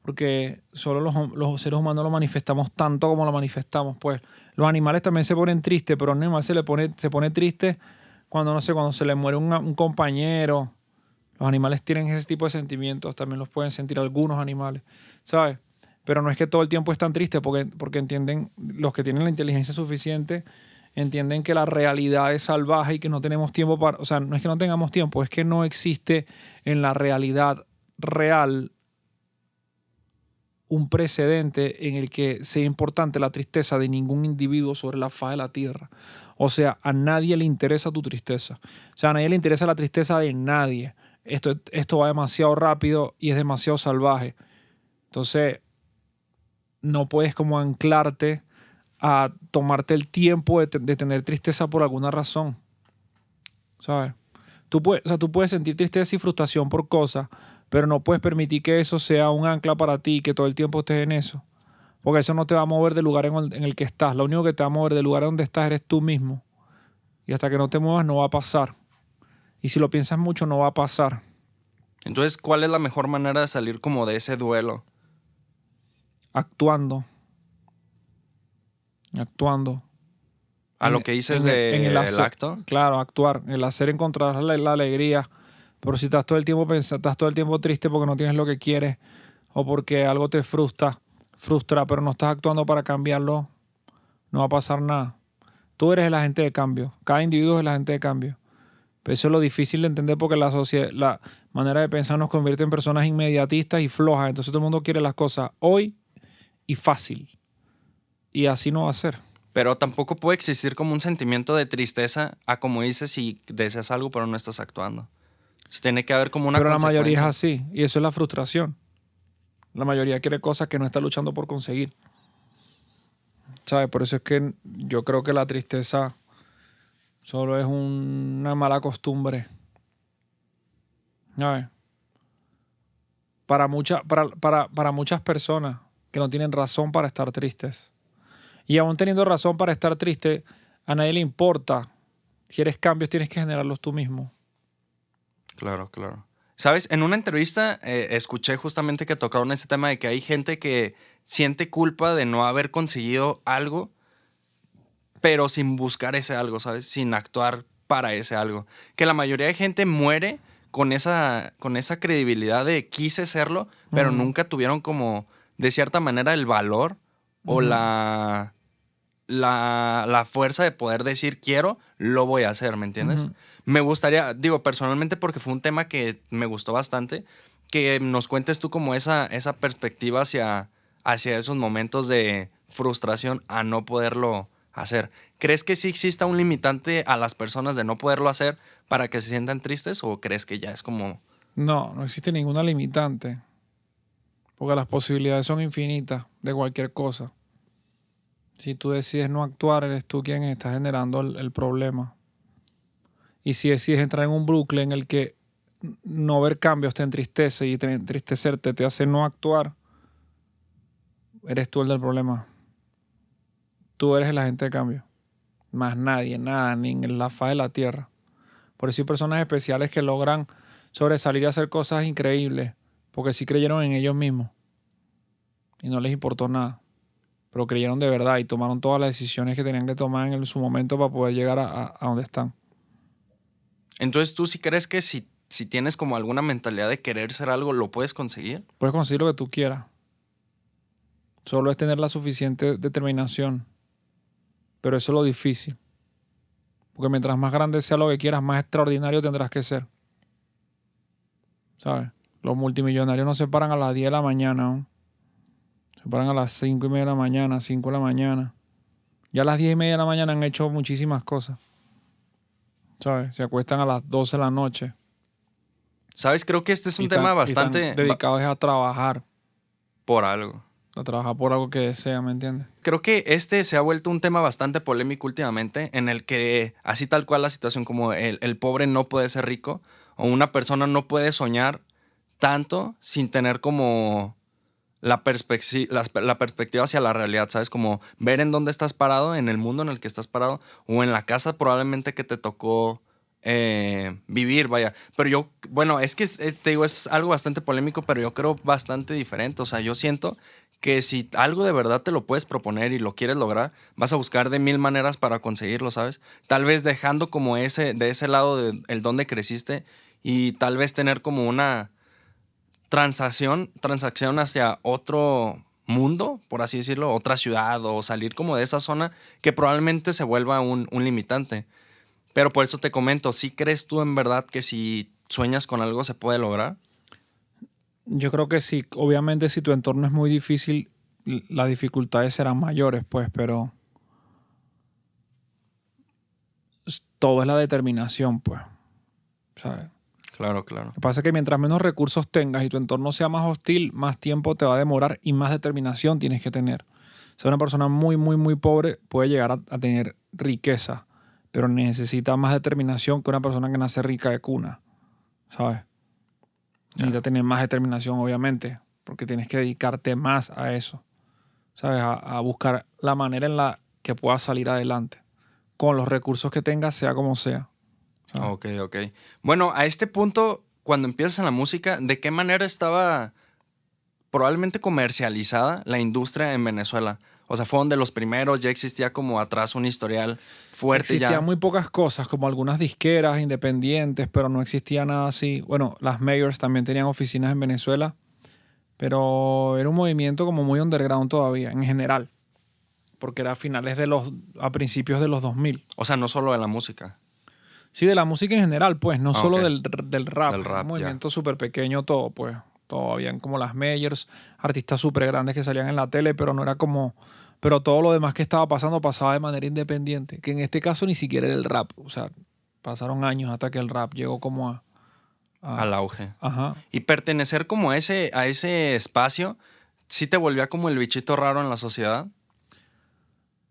porque solo los seres humanos lo manifestamos tanto como lo manifestamos. Pues los animales también se ponen tristes, pero un animal se pone triste cuando, no sé, cuando se le muere un compañero. Los animales tienen ese tipo de sentimientos, también los pueden sentir algunos animales, ¿sabes? Pero no es que todo el tiempo están tristes porque entienden, los que tienen la inteligencia suficiente, entienden que la realidad es salvaje y que no tenemos tiempo para... O sea, no es que no tengamos tiempo, es que no existe en la realidad real un precedente en el que sea importante la tristeza de ningún individuo sobre la faz de la tierra. O sea, a nadie le interesa tu tristeza. O sea, a nadie le interesa la tristeza de nadie. Esto va demasiado rápido y es demasiado salvaje. Entonces, no puedes como anclarte a tomarte el tiempo de tener tristeza por alguna razón. ¿Sabes? Tú puedes sentir tristeza y frustración por cosas, pero no puedes permitir que eso sea un ancla para ti, que todo el tiempo estés en eso. Porque eso no te va a mover del lugar en el que estás. Lo único que te va a mover del lugar donde estás eres tú mismo. Y hasta que no te muevas no va a pasar. Y si lo piensas mucho no va a pasar. Entonces, ¿cuál es la mejor manera de salir como de ese duelo? Actuando. A lo que dices del acto. Claro, actuar. El hacer encontrar la alegría. Pero si estás todo el tiempo estás todo el tiempo triste porque no tienes lo que quieres o porque algo te frustra, pero no estás actuando para cambiarlo, no va a pasar nada. Tú eres el agente de cambio. Cada individuo es el agente de cambio. Pero eso es lo difícil de entender porque la manera de pensar nos convierte en personas inmediatistas y flojas. Entonces todo el mundo quiere las cosas hoy y fácil. Y así no va a ser. Pero tampoco puede existir como un sentimiento de tristeza a como dices si deseas algo pero no estás actuando. Entonces, tiene que haber como una consecuencia. Pero la mayoría es así y eso es la frustración. La mayoría quiere cosas que no está luchando por conseguir. ¿Sabes? Por eso es que yo creo que la tristeza solo es una mala costumbre. ¿Sabes? Para muchas personas. que no tienen razón para estar tristes. Y aún teniendo razón para estar triste, a nadie le importa. ¿Quieres cambios? Tienes que generarlos tú mismo. Claro, claro. ¿Sabes? En una entrevista escuché justamente que tocaron ese tema de que hay gente que siente culpa de no haber conseguido algo, pero sin buscar ese algo, ¿sabes? Sin actuar para ese algo. Que la mayoría de gente muere con esa credibilidad de quise serlo, pero nunca tuvieron como, de cierta manera, el valor o la fuerza de poder decir quiero, lo voy a hacer, ¿me entiendes? Me gustaría, digo, personalmente porque fue un tema que me gustó bastante, que nos cuentes tú como esa perspectiva hacia esos momentos de frustración a no poderlo hacer. ¿Crees que sí exista un limitante a las personas de no poderlo hacer para que se sientan tristes o crees que ya es como... No, no existe ninguna limitante. Porque las posibilidades son infinitas de cualquier cosa. Si tú decides no actuar, eres tú quien está generando el problema. Y si decides entrar en un bucle en el que no ver cambios te entristece y entristecerte te hace no actuar, eres tú el del problema. Tú eres el agente de cambio. Más nadie, nada, ni en la faz de la tierra. Por eso hay personas especiales que logran sobresalir y hacer cosas increíbles, porque sí creyeron en ellos mismos y no les importó nada. Pero creyeron de verdad y tomaron todas las decisiones que tenían que tomar en su momento para poder llegar a donde están. Entonces, ¿tú sí crees que si tienes como alguna mentalidad de querer ser algo, lo puedes conseguir? Puedes conseguir lo que tú quieras. Solo es tener la suficiente determinación. Pero eso es lo difícil. Porque mientras más grande sea lo que quieras, más extraordinario tendrás que ser. ¿Sabes? Los multimillonarios no se paran a las 10 de la mañana, ¿no? Se paran a las 5:30 de la mañana, 5 de la mañana. Ya a las 10:30 de la mañana han hecho muchísimas cosas. ¿Sabes? Se acuestan a las 12 de la noche. ¿Sabes? Creo que este es un tema bastante... Están dedicados a trabajar. Por algo. A trabajar por algo que desean, ¿me entiendes? Creo que este se ha vuelto un tema bastante polémico últimamente, en el que así tal cual la situación como el pobre no puede ser rico o una persona no puede soñar tanto sin tener como la perspectiva hacia la realidad, ¿sabes? Como ver en dónde estás parado, en el mundo en el que estás parado o en la casa probablemente que te tocó vivir, vaya. Pero yo, bueno, es que te digo, es algo bastante polémico, pero yo creo bastante diferente. O sea, yo siento que si algo de verdad te lo puedes proponer y lo quieres lograr, vas a buscar de 1000 maneras para conseguirlo, ¿sabes? Tal vez dejando como de ese lado el donde creciste y tal vez tener como una transacción hacia otro mundo, por así decirlo, otra ciudad o salir como de esa zona que probablemente se vuelva un limitante. Pero por eso te comento, ¿sí crees tú en verdad que si sueñas con algo se puede lograr? Yo creo que sí. Obviamente si tu entorno es muy difícil, las dificultades serán mayores, pues, pero todo es la determinación, pues. ¿Sabes? Claro, claro. Lo que pasa es que mientras menos recursos tengas y tu entorno sea más hostil, más tiempo te va a demorar y más determinación tienes que tener. O sea, una persona muy, muy, muy pobre puede llegar a tener riqueza, pero necesita más determinación que una persona que nace rica de cuna, ¿sabes? Necesita tener más determinación, obviamente, porque tienes que dedicarte más a eso, ¿sabes? A buscar la manera en la que puedas salir adelante, con los recursos que tengas, sea como sea. ¿Sabes? Ok. Bueno, a este punto, cuando empiezas en la música, ¿de qué manera estaba probablemente comercializada la industria en Venezuela? O sea, fueron de los primeros, ya existía como atrás un historial fuerte. Existían muy pocas cosas, como algunas disqueras independientes, pero no existía nada así. Bueno, las majors también tenían oficinas en Venezuela, pero era un movimiento como muy underground todavía, en general, porque era a principios de los 2000. O sea, no solo de la música. Sí, de la música en general, pues, no solo ok. del rap. Del rap, Un movimiento súper pequeño todo, pues. Todo habían como las majors, artistas súper grandes que salían en la tele, pero no era como... Pero todo lo demás que estaba pasando pasaba de manera independiente, que en este caso ni siquiera era el rap. O sea, pasaron años hasta que el rap llegó como al auge. Ajá. Y pertenecer como a ese espacio, ¿sí te volvía como el bichito raro en la sociedad?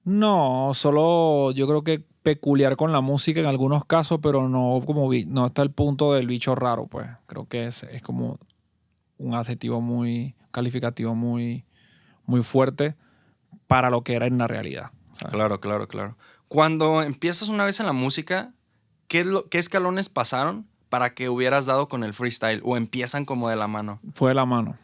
No, solo yo creo que peculiar con la música en algunos casos, pero no no está el punto del bicho raro, pues. Creo que es como un adjetivo muy calificativo, muy muy fuerte para lo que era en la realidad, ¿sabes? Claro, claro, claro. Cuando empiezas una vez en la música, ¿qué escalones pasaron para que hubieras dado con el freestyle? ¿O empiezan como de la mano? Fue de la mano.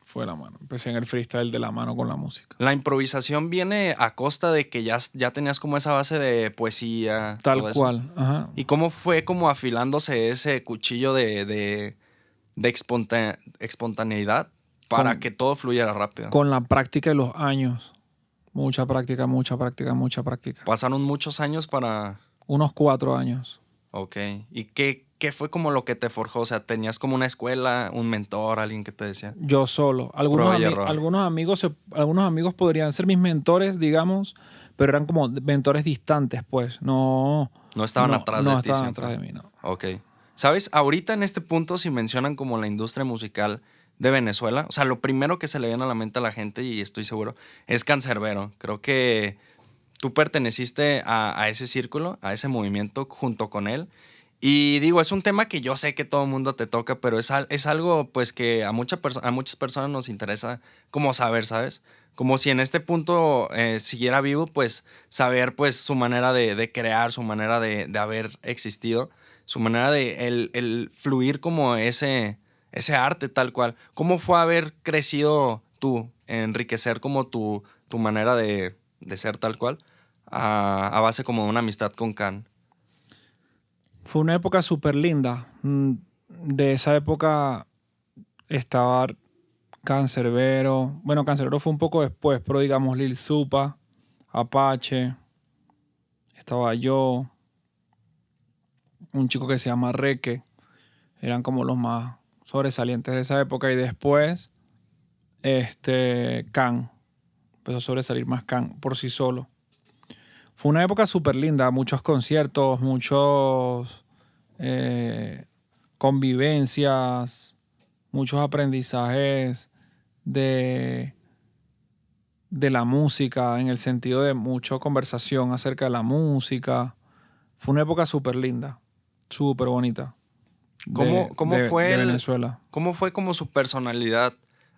Fue de la mano. Empecé en el freestyle de la mano con la música. La improvisación viene a costa de que ya tenías como esa base de poesía. Tal todo eso. cual. Ajá. ¿Y cómo fue como afilándose ese cuchillo de espontaneidad para Con- que todo fluyera rápido? Con la práctica de los años. Mucha práctica, mucha práctica, mucha práctica. Pasaron muchos años para... Unos 4 años. Ok. ¿Y qué fue como lo que te forjó? O sea, ¿tenías como una escuela, un mentor, alguien que te decía? Yo solo. Prueba y error. Algunos amigos podrían ser mis mentores, digamos, pero eran como mentores distantes, pues. No No estaban no de ti estaban siempre. atrás de mí, no. Ok. ¿Sabes? Ahorita en este punto, si mencionan como la industria musical de Venezuela, o sea, lo primero que se le viene a la mente a la gente, y estoy seguro, es Canserbero. Creo que tú perteneciste a ese círculo, a ese movimiento junto con él. Y digo, es un tema que yo sé que todo el mundo te toca, pero es algo pues que a muchas personas nos interesa como saber, ¿sabes? Como si en este punto siguiera vivo, pues saber pues su manera de crear, su manera de haber existido, su manera de el fluir como ese arte tal cual. ¿Cómo fue haber crecido tú, enriquecer como tu manera de ser tal cual, a base como de una amistad con Can? Fue una época súper linda. De esa época estaba Canserbero. Bueno, Canserbero fue un poco después, pero digamos Lil Supa, Apache, estaba yo, un chico que se llama Reque. Eran como los más sobresalientes de esa época. Y después, Can. Empezó a sobresalir más Can por sí solo. Fue una época súper linda. Muchos conciertos, muchos convivencias, muchos aprendizajes de la música, en el sentido de mucha conversación acerca de la música. Fue una época súper linda, súper bonita. ¿Cómo fue de Venezuela. ¿Cómo fue como su personalidad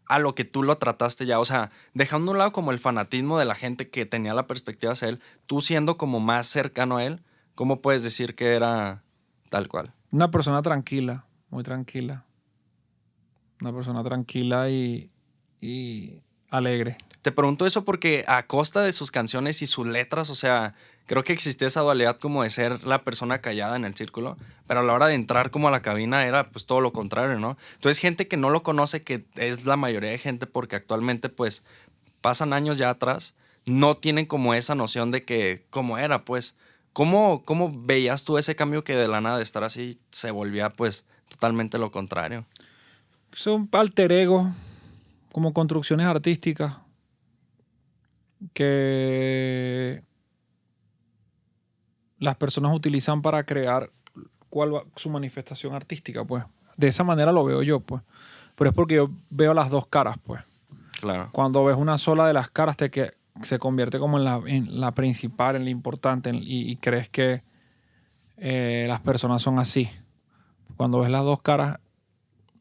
a lo que tú lo trataste ya? O sea, dejando a un lado como el fanatismo de la gente que tenía la perspectiva hacia él, tú siendo como más cercano a él, ¿cómo puedes decir que era tal cual? Una persona tranquila, muy tranquila. Una persona tranquila y alegre. Te pregunto eso porque a costa de sus canciones y sus letras, o sea, creo que existía esa dualidad como de ser la persona callada en el círculo, pero a la hora de entrar como a la cabina era pues todo lo contrario, ¿no? Entonces gente que no lo conoce, que es la mayoría de gente porque actualmente pues pasan años ya atrás, no tienen como esa noción de que cómo era, pues. ¿Cómo veías tú ese cambio que de la nada de estar así se volvía pues totalmente lo contrario? Son alter ego, como construcciones artísticas que las personas utilizan para crear su manifestación artística, pues. De esa manera lo veo yo, pues. Pero es porque yo veo las dos caras, pues. Claro. Cuando ves una sola de las caras, se convierte como en la principal, en la importante, y crees que las personas son así. Cuando ves las dos caras,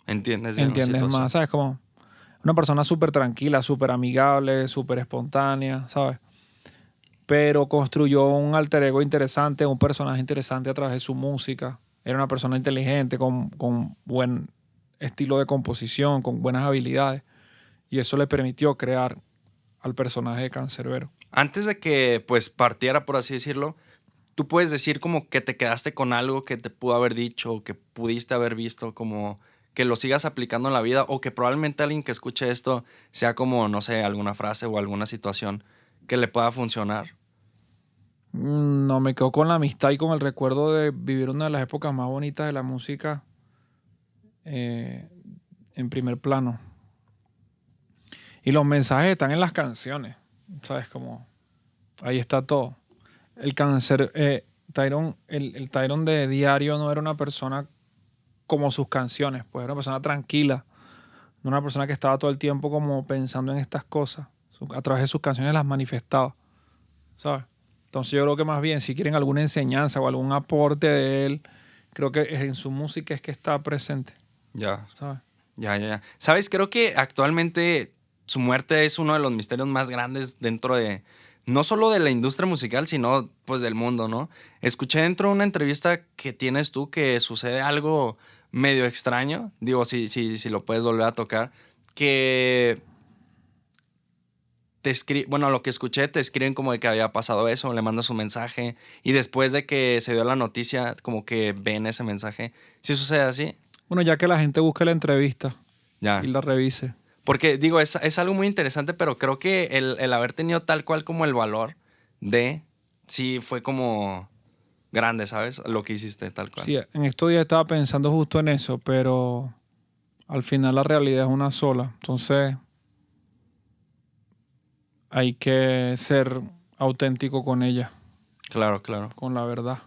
Entiendes bien la entiendes situación. más, ¿sabes? Como una persona súper tranquila, súper amigable, súper espontánea, ¿sabes? Pero construyó un alter ego interesante, un personaje interesante a través de su música. Era una persona inteligente, con buen estilo de composición, con buenas habilidades. Y eso le permitió crear al personaje de Canserbero. Antes de que pues partiera, por así decirlo, tú puedes decir como que te quedaste con algo que te pudo haber dicho o que pudiste haber visto, como que lo sigas aplicando en la vida o que probablemente alguien que escuche esto sea como, no sé, alguna frase o alguna situación que le pueda funcionar. No, me quedo con la amistad y con el recuerdo de vivir una de las épocas más bonitas de la música en primer plano. Y los mensajes están en las canciones, ¿sabes? Como ahí está todo. El Tyrone de Diario no era una persona como sus canciones, pues era una persona tranquila, no una persona que estaba todo el tiempo como pensando en estas cosas. A través de sus canciones las manifestaba, ¿sabes? Entonces yo creo que más bien si quieren alguna enseñanza o algún aporte de él, creo que en su música es que está presente, Ya, ¿sabes? ya. ¿Sabes? Creo que actualmente su muerte es uno de los misterios más grandes dentro de, no solo de la industria musical, sino pues del mundo, ¿no? Escuché dentro de una entrevista que tienes tú que sucede algo medio extraño, digo, si lo puedes volver a tocar, que bueno, lo que escuché, te escriben como de que había pasado eso, le mandas un mensaje y después de que se dio la noticia, como que ven ese mensaje. ¿Sí sucede así? Bueno, ya que la gente busque la entrevista Ya. y la revise. Porque digo, es algo muy interesante, pero creo que el haber tenido tal cual como el valor de, sí fue como grande, ¿sabes? Lo que hiciste, tal cual. Sí, en estos días estaba pensando justo en eso, pero al final la realidad es una sola. Entonces hay que ser auténtico con ella, Claro, claro. con la verdad.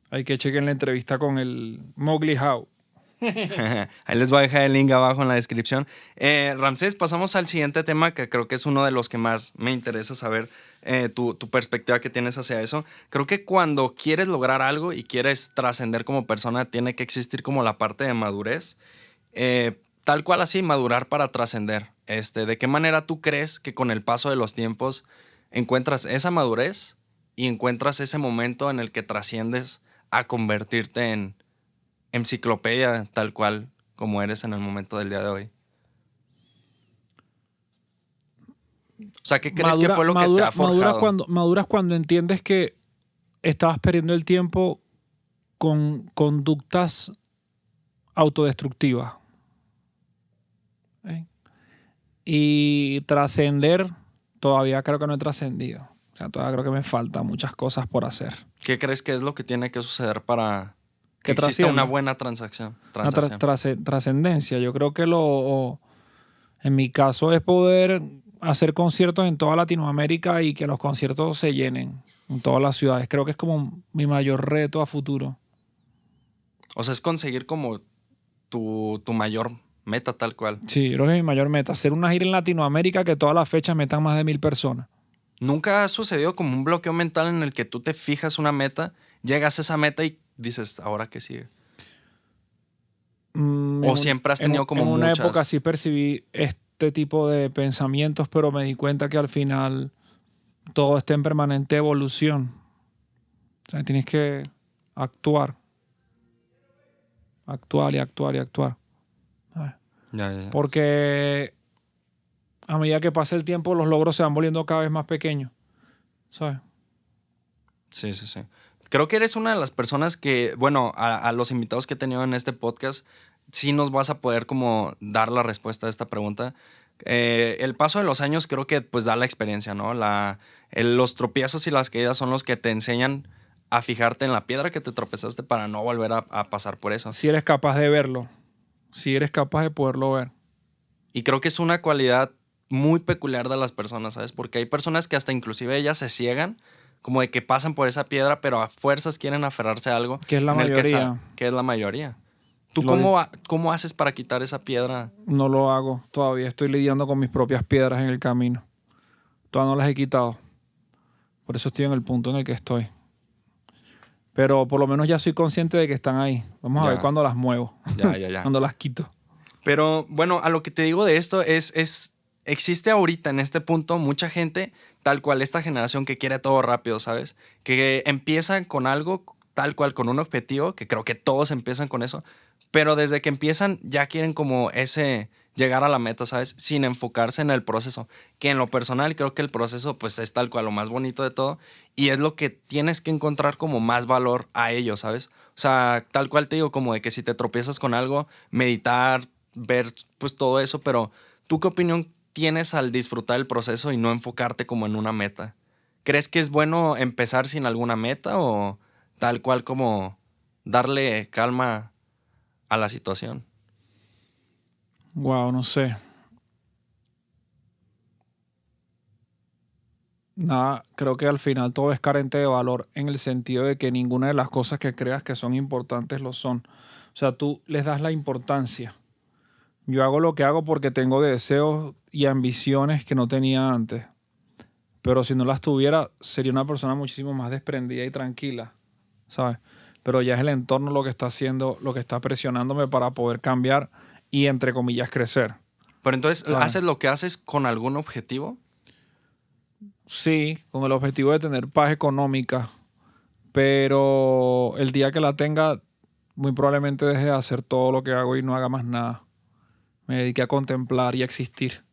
Hay que chequen la entrevista con el Mowgli How. Ahí les voy a dejar el link abajo en la descripción. Ramsés, pasamos al siguiente tema que creo que es uno de los que más me interesa saber tu perspectiva que tienes hacia eso. Creo que cuando quieres lograr algo y quieres trascender como persona, tiene que existir como la parte de madurez. Tal cual así, madurar para trascender. ¿De qué manera tú crees que con el paso de los tiempos encuentras esa madurez y encuentras ese momento en el que trasciendes a convertirte en enciclopedia tal cual como eres en el momento del día de hoy? O sea, ¿qué crees que fue lo que te ha forjado? Maduras cuando entiendes que estabas perdiendo el tiempo con conductas autodestructivas. ¿Eh? Y trascender, todavía creo que no he trascendido. O sea, todavía creo que me faltan muchas cosas por hacer. ¿Qué crees que es lo que tiene que suceder para que exista trascienda una buena transacción? Una trascendencia. Yo creo que en mi caso es poder hacer conciertos en toda Latinoamérica y que los conciertos se llenen en todas las ciudades. Creo que es como mi mayor reto a futuro. O sea, es conseguir como tu mayor meta tal cual. Sí, creo que es mi mayor meta. Hacer una gira en Latinoamérica que todas las fechas metan más de 1,000 personas. ¿Nunca ha sucedido como un bloqueo mental en el que tú te fijas una meta, llegas a esa meta y dices, ¿ahora qué sigue? ¿O siempre has tenido como muchas? En una muchas? época sí percibí este tipo de pensamientos, pero me di cuenta que al final todo está en permanente evolución. O sea, tienes que actuar. Actuar y actuar y actuar. Ya. Porque a medida que pasa el tiempo, los logros se van volviendo cada vez más pequeños. ¿Sabes? Sí. Creo que eres una de las personas que, bueno, a los invitados que he tenido en este podcast, sí nos vas a poder como dar la respuesta a esta pregunta. El paso de los años creo que pues da la experiencia, ¿no? Los tropiezos y las caídas son los que te enseñan a fijarte en la piedra que te tropezaste para no volver a pasar por eso. Si eres capaz de verlo. Si eres capaz de poderlo ver. Y creo que es una cualidad muy peculiar de las personas, ¿sabes? Porque hay personas que hasta inclusive ellas se ciegan, como de que pasan por esa piedra, pero a fuerzas quieren aferrarse a algo. Que es la mayoría. Que es la mayoría. ¿Tú cómo haces para quitar esa piedra? No lo hago. Todavía estoy lidiando con mis propias piedras en el camino. Todavía no las he quitado. Por eso estoy en el punto en el que estoy. Pero por lo menos ya soy consciente de que están ahí. Vamos a ver cuándo las muevo. Ya. Cuando las quito. Pero bueno, a lo que te digo de esto existe ahorita en este punto mucha gente, tal cual esta generación que quiere todo rápido, ¿sabes? Que empiezan con algo tal cual, con un objetivo, que creo que todos empiezan con eso, pero desde que empiezan ya quieren como llegar a la meta, ¿sabes? Sin enfocarse en el proceso, que en lo personal creo que el proceso pues es tal cual lo más bonito de todo y es lo que tienes que encontrar como más valor a ello, ¿sabes? O sea, tal cual te digo como de que si te tropiezas con algo, meditar, ver pues todo eso, pero ¿tú qué opinión tienes al disfrutar el proceso y no enfocarte como en una meta? ¿Crees que es bueno empezar sin alguna meta o tal cual como darle calma a la situación? Wow, no sé. Nada, creo que al final todo es carente de valor en el sentido de que ninguna de las cosas que creas que son importantes lo son. O sea, tú les das la importancia. Yo hago lo que hago porque tengo deseos y ambiciones que no tenía antes. Pero si no las tuviera, sería una persona muchísimo más desprendida y tranquila, ¿sabes? Pero ya es el entorno lo que está haciendo, lo que está presionándome para poder cambiar y, entre comillas, crecer. Pero entonces, Claro. ¿haces lo que haces con algún objetivo? Sí, con el objetivo de tener paz económica, pero el día que la tenga, muy probablemente deje de hacer todo lo que hago y no haga más nada. Me dediqué a contemplar y a existir.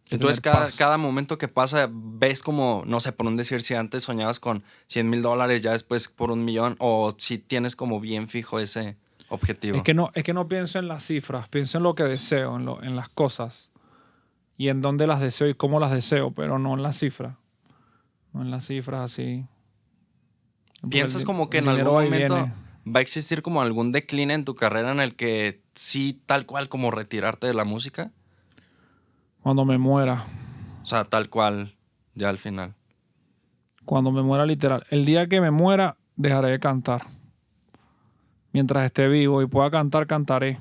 Y a Entonces, tener paz. cada momento que pasa, ves como, no sé, por un decir, si antes soñabas con $100,000, ya después por 1,000,000, o si tienes como bien fijo ese objetivo. Es que no pienso en las cifras, pienso en lo que deseo, en las cosas y en dónde las deseo y cómo las deseo, pero no en las cifras. No en las cifras así. Porque ¿Piensas como que el en algún dinero va y momento viene. va a existir como algún decline en tu carrera en el que sí, tal cual, como retirarte de la música? Cuando me muera, O sea, tal cual, ya al final. cuando me muera literal. El día que me muera, dejaré de cantar. Mientras esté vivo y pueda cantar, cantaré.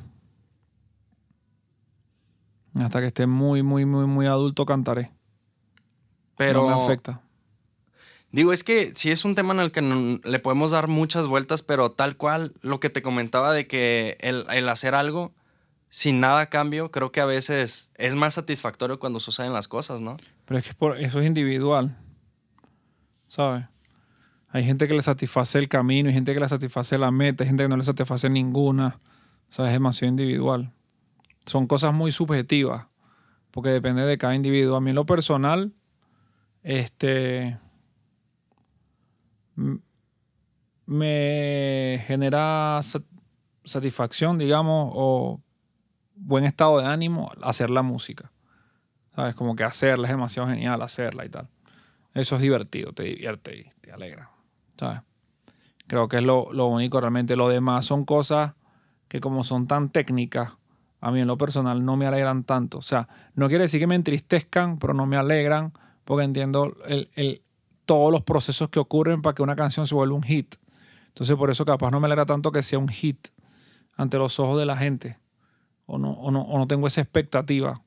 Hasta que esté muy, muy, muy, muy adulto, cantaré. Pero, No me afecta. digo, es que sí es un tema en el que le podemos dar muchas vueltas, pero tal cual, lo que te comentaba de que el hacer algo sin nada a cambio, creo que a veces es más satisfactorio cuando suceden las cosas, ¿no? Pero es que eso es individual, ¿sabes? Hay gente que le satisface el camino, hay gente que le satisface la meta, hay gente que no le satisface ninguna. O sea, es demasiado individual. Son cosas muy subjetivas, porque depende de cada individuo. A mí en lo personal, m- me genera satisfacción, digamos, o buen estado de ánimo hacer la música. ¿Sabes? Como que hacerla es demasiado genial, hacerla y tal. Eso es divertido, te divierte y te alegra. ¿Sabes? Creo que es lo único realmente. Lo demás son cosas que como son tan técnicas, a mí en lo personal no me alegran tanto. O sea, no quiere decir que me entristezcan, pero no me alegran porque entiendo todos los procesos que ocurren para que una canción se vuelva un hit. Entonces por eso capaz no me alegra tanto que sea un hit ante los ojos de la gente. O no tengo esa expectativa.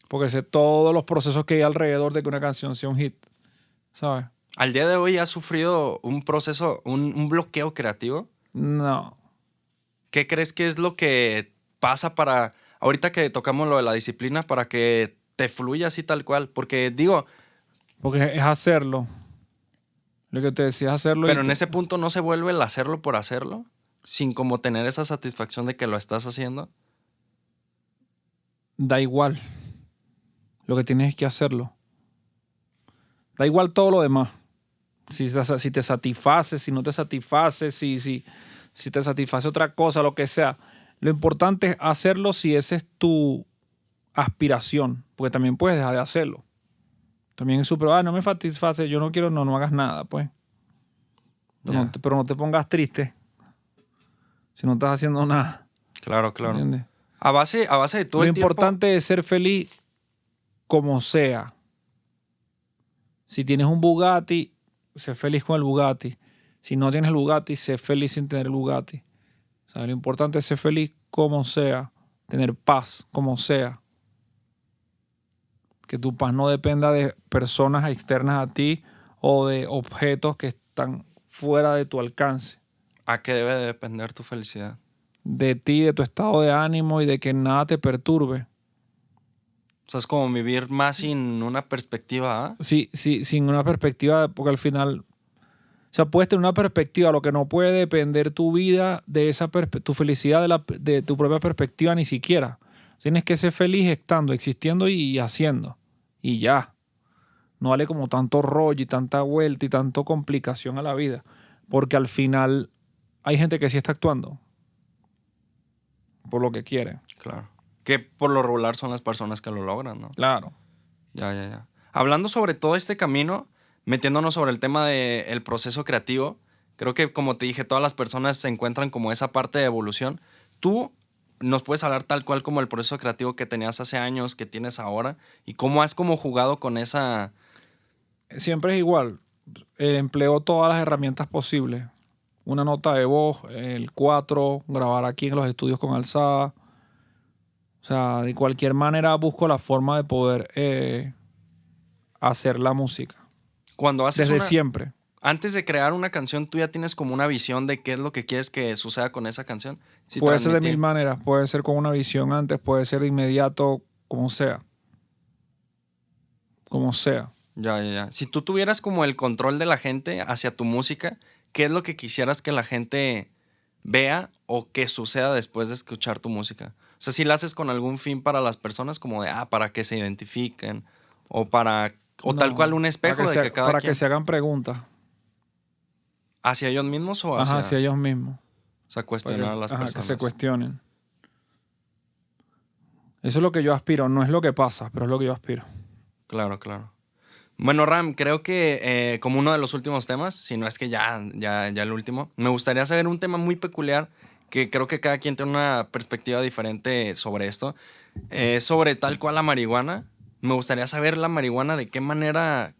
Porque sé todos los procesos que hay alrededor de que una canción sea un hit. ¿Sabes? Al día de hoy has sufrido un proceso, un bloqueo creativo. No. ¿Qué crees que es lo que pasa para, ahorita que tocamos lo de la disciplina, para que te fluya así tal cual? Porque digo, Porque es hacerlo. Lo que te decía es hacerlo. pero en ese punto no se vuelve el hacerlo por hacerlo, sin como tener esa satisfacción de que lo estás haciendo. Da igual. Lo que tienes es que hacerlo. Da igual todo lo demás. Si te satisface, si no te satisface, si te satisface otra cosa, lo que sea. Lo importante es hacerlo si esa es tu aspiración. Porque también puedes dejar de hacerlo. También es súper, no me satisface, yo no quiero, no hagas nada, pues. Ya. Pero no te pongas triste si no estás haciendo nada. Claro, claro. ¿Entiendes? A base de todo Lo el tiempo. importante es ser feliz como sea. Si tienes un Bugatti, sé feliz con el Bugatti. Si no tienes el Bugatti, sé feliz sin tener el Bugatti. O sea, lo importante es ser feliz como sea, tener paz como sea. Que tu paz no dependa de personas externas a ti o de objetos que están fuera de tu alcance. ¿A qué debe de depender tu felicidad? De ti, de tu estado de ánimo y de que nada te perturbe. O sea, es como vivir más sin una perspectiva, ¿ah? Sí, sin una perspectiva, porque al final, o sea, puedes tener una perspectiva, lo que no puede depender tu vida de esa tu felicidad de tu propia perspectiva ni siquiera. Tienes que ser feliz estando, existiendo y haciendo. Y ya. No vale como tanto rollo y tanta vuelta y tanto complicación a la vida. Porque al final hay gente que sí está actuando por lo que quiere. Claro. Que por lo regular son las personas que lo logran, ¿no? Claro. Ya. Hablando sobre todo este camino, metiéndonos sobre el tema del proceso creativo, creo que como te dije, todas las personas se encuentran como esa parte de evolución. Tú nos puedes hablar tal cual como el proceso creativo que tenías hace años, que tienes ahora, y cómo has como jugado con esa... Siempre es igual. Empleo todas las herramientas posibles. Una nota de voz, el 4, grabar aquí en los estudios con alzada. O sea, de cualquier manera busco la forma de poder hacer la música. Cuando haces Desde siempre. Antes de crear una canción, tú ya tienes como una visión de qué es lo que quieres que suceda con esa canción. Sí, Puede ser de transmitir. mil maneras. Puede ser con una visión antes, puede ser de inmediato, como sea. Como sea. Ya. Si tú tuvieras como el control de la gente hacia tu música, ¿qué es lo que quisieras que la gente vea o que suceda después de escuchar tu música? O sea, si la haces con algún fin para las personas, como de, para que se identifiquen, o o tal cual un espejo de que cada para quien... que se hagan preguntas. ¿Hacia ellos mismos o hacia ellos mismos. O sea, cuestionar a las personas. Que se cuestionen. Eso es lo que yo aspiro. No es lo que pasa, pero es lo que yo aspiro. Claro. Bueno, Ram, creo que como uno de los últimos temas, si no es que ya el último, me gustaría saber un tema muy peculiar que creo que cada quien tiene una perspectiva diferente sobre esto. Sobre tal cual la marihuana. Me gustaría saber la marihuana de qué manera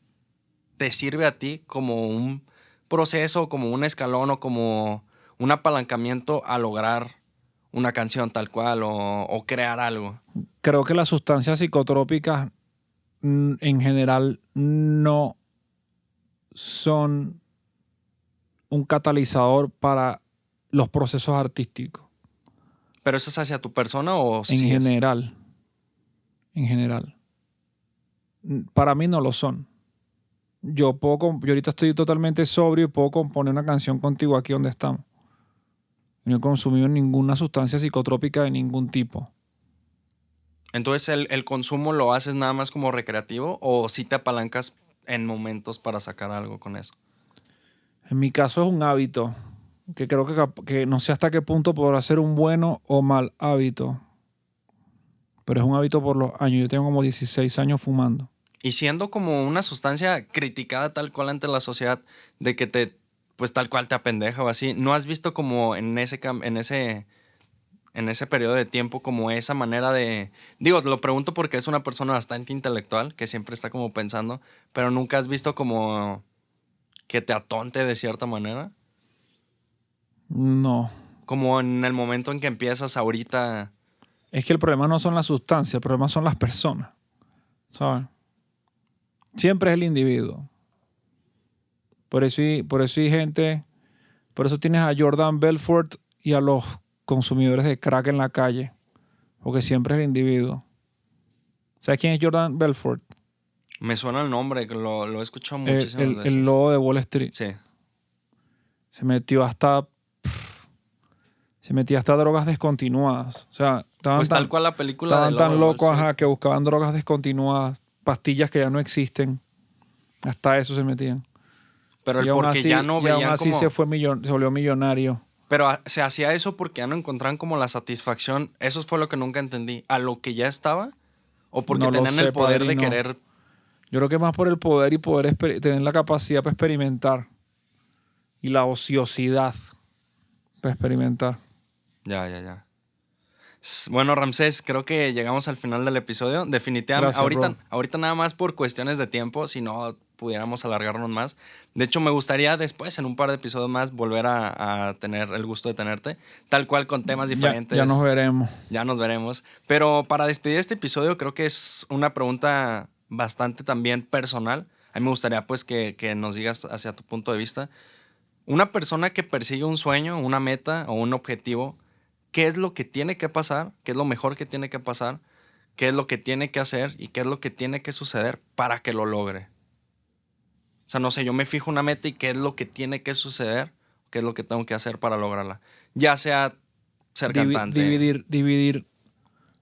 te sirve a ti como un proceso, como un escalón o como un apalancamiento a lograr una canción tal cual o crear algo. Creo que las sustancias psicotrópicas en general no son un catalizador para los procesos artísticos. ¿Pero eso es hacia tu persona o sí? En general. Para mí no lo son. Yo ahorita estoy totalmente sobrio y puedo componer una canción contigo aquí donde estamos. No he consumido ninguna sustancia psicotrópica de ningún tipo. Entonces, ¿el consumo lo haces nada más como recreativo o sí te apalancas en momentos para sacar algo con eso? En mi caso es un hábito que creo que no sé hasta qué punto podrá ser un bueno o mal hábito. Pero es un hábito por los años. Yo tengo como 16 años fumando. Y siendo como una sustancia criticada tal cual ante la sociedad de que pues tal cual te apendeja o así, ¿no has visto como en ese periodo de tiempo como esa manera de... Digo, te lo pregunto porque es una persona bastante intelectual que siempre está como pensando, pero nunca has visto como que te atonte de cierta manera? No. Como en el momento en que empiezas ahorita... Es que el problema no son las sustancias, el problema son las personas. ¿Sabes? Siempre es el individuo. Por eso hay gente... Por eso tienes a Jordan Belfort y a los consumidores de crack en la calle. Porque siempre es el individuo. ¿Sabes quién es Jordan Belfort? Me suena el nombre, que lo he escuchado muchísimas veces. El lobo de Wall Street. Sí. Se metía hasta drogas descontinuadas. O sea, pues tal cual la película estaban tan locos que buscaban drogas descontinuadas, pastillas que ya no existen. Hasta eso se metían. Pero porque ya no veían. Y aún así se volvió millonario. Pero se hacía eso porque ya no encontraban como la satisfacción. Eso fue lo que nunca entendí. ¿A lo que ya estaba? ¿O porque no tenían el poder de querer? Yo creo que más por el poder y tener la capacidad para experimentar. Y la ociosidad para experimentar. Ya. Bueno, Ramsés, creo que llegamos al final del episodio. Definitivamente, Gracias, ahorita nada más por cuestiones de tiempo, si no pudiéramos alargarnos más. De hecho, me gustaría después, en un par de episodios más, volver a tener el gusto de tenerte, tal cual con temas diferentes. Ya nos veremos. Ya nos veremos. Pero para despedir este episodio, creo que es una pregunta bastante también personal. A mí me gustaría pues que nos digas hacia tu punto de vista. Una persona que persigue un sueño, una meta o un objetivo, ¿qué es lo que tiene que pasar? ¿Qué es lo mejor que tiene que pasar? ¿Qué es lo que tiene que hacer? ¿Y qué es lo que tiene que suceder para que lo logre? O sea, no sé, yo me fijo una meta y qué es lo que tiene que suceder, qué es lo que tengo que hacer para lograrla. Ya sea ser cantante.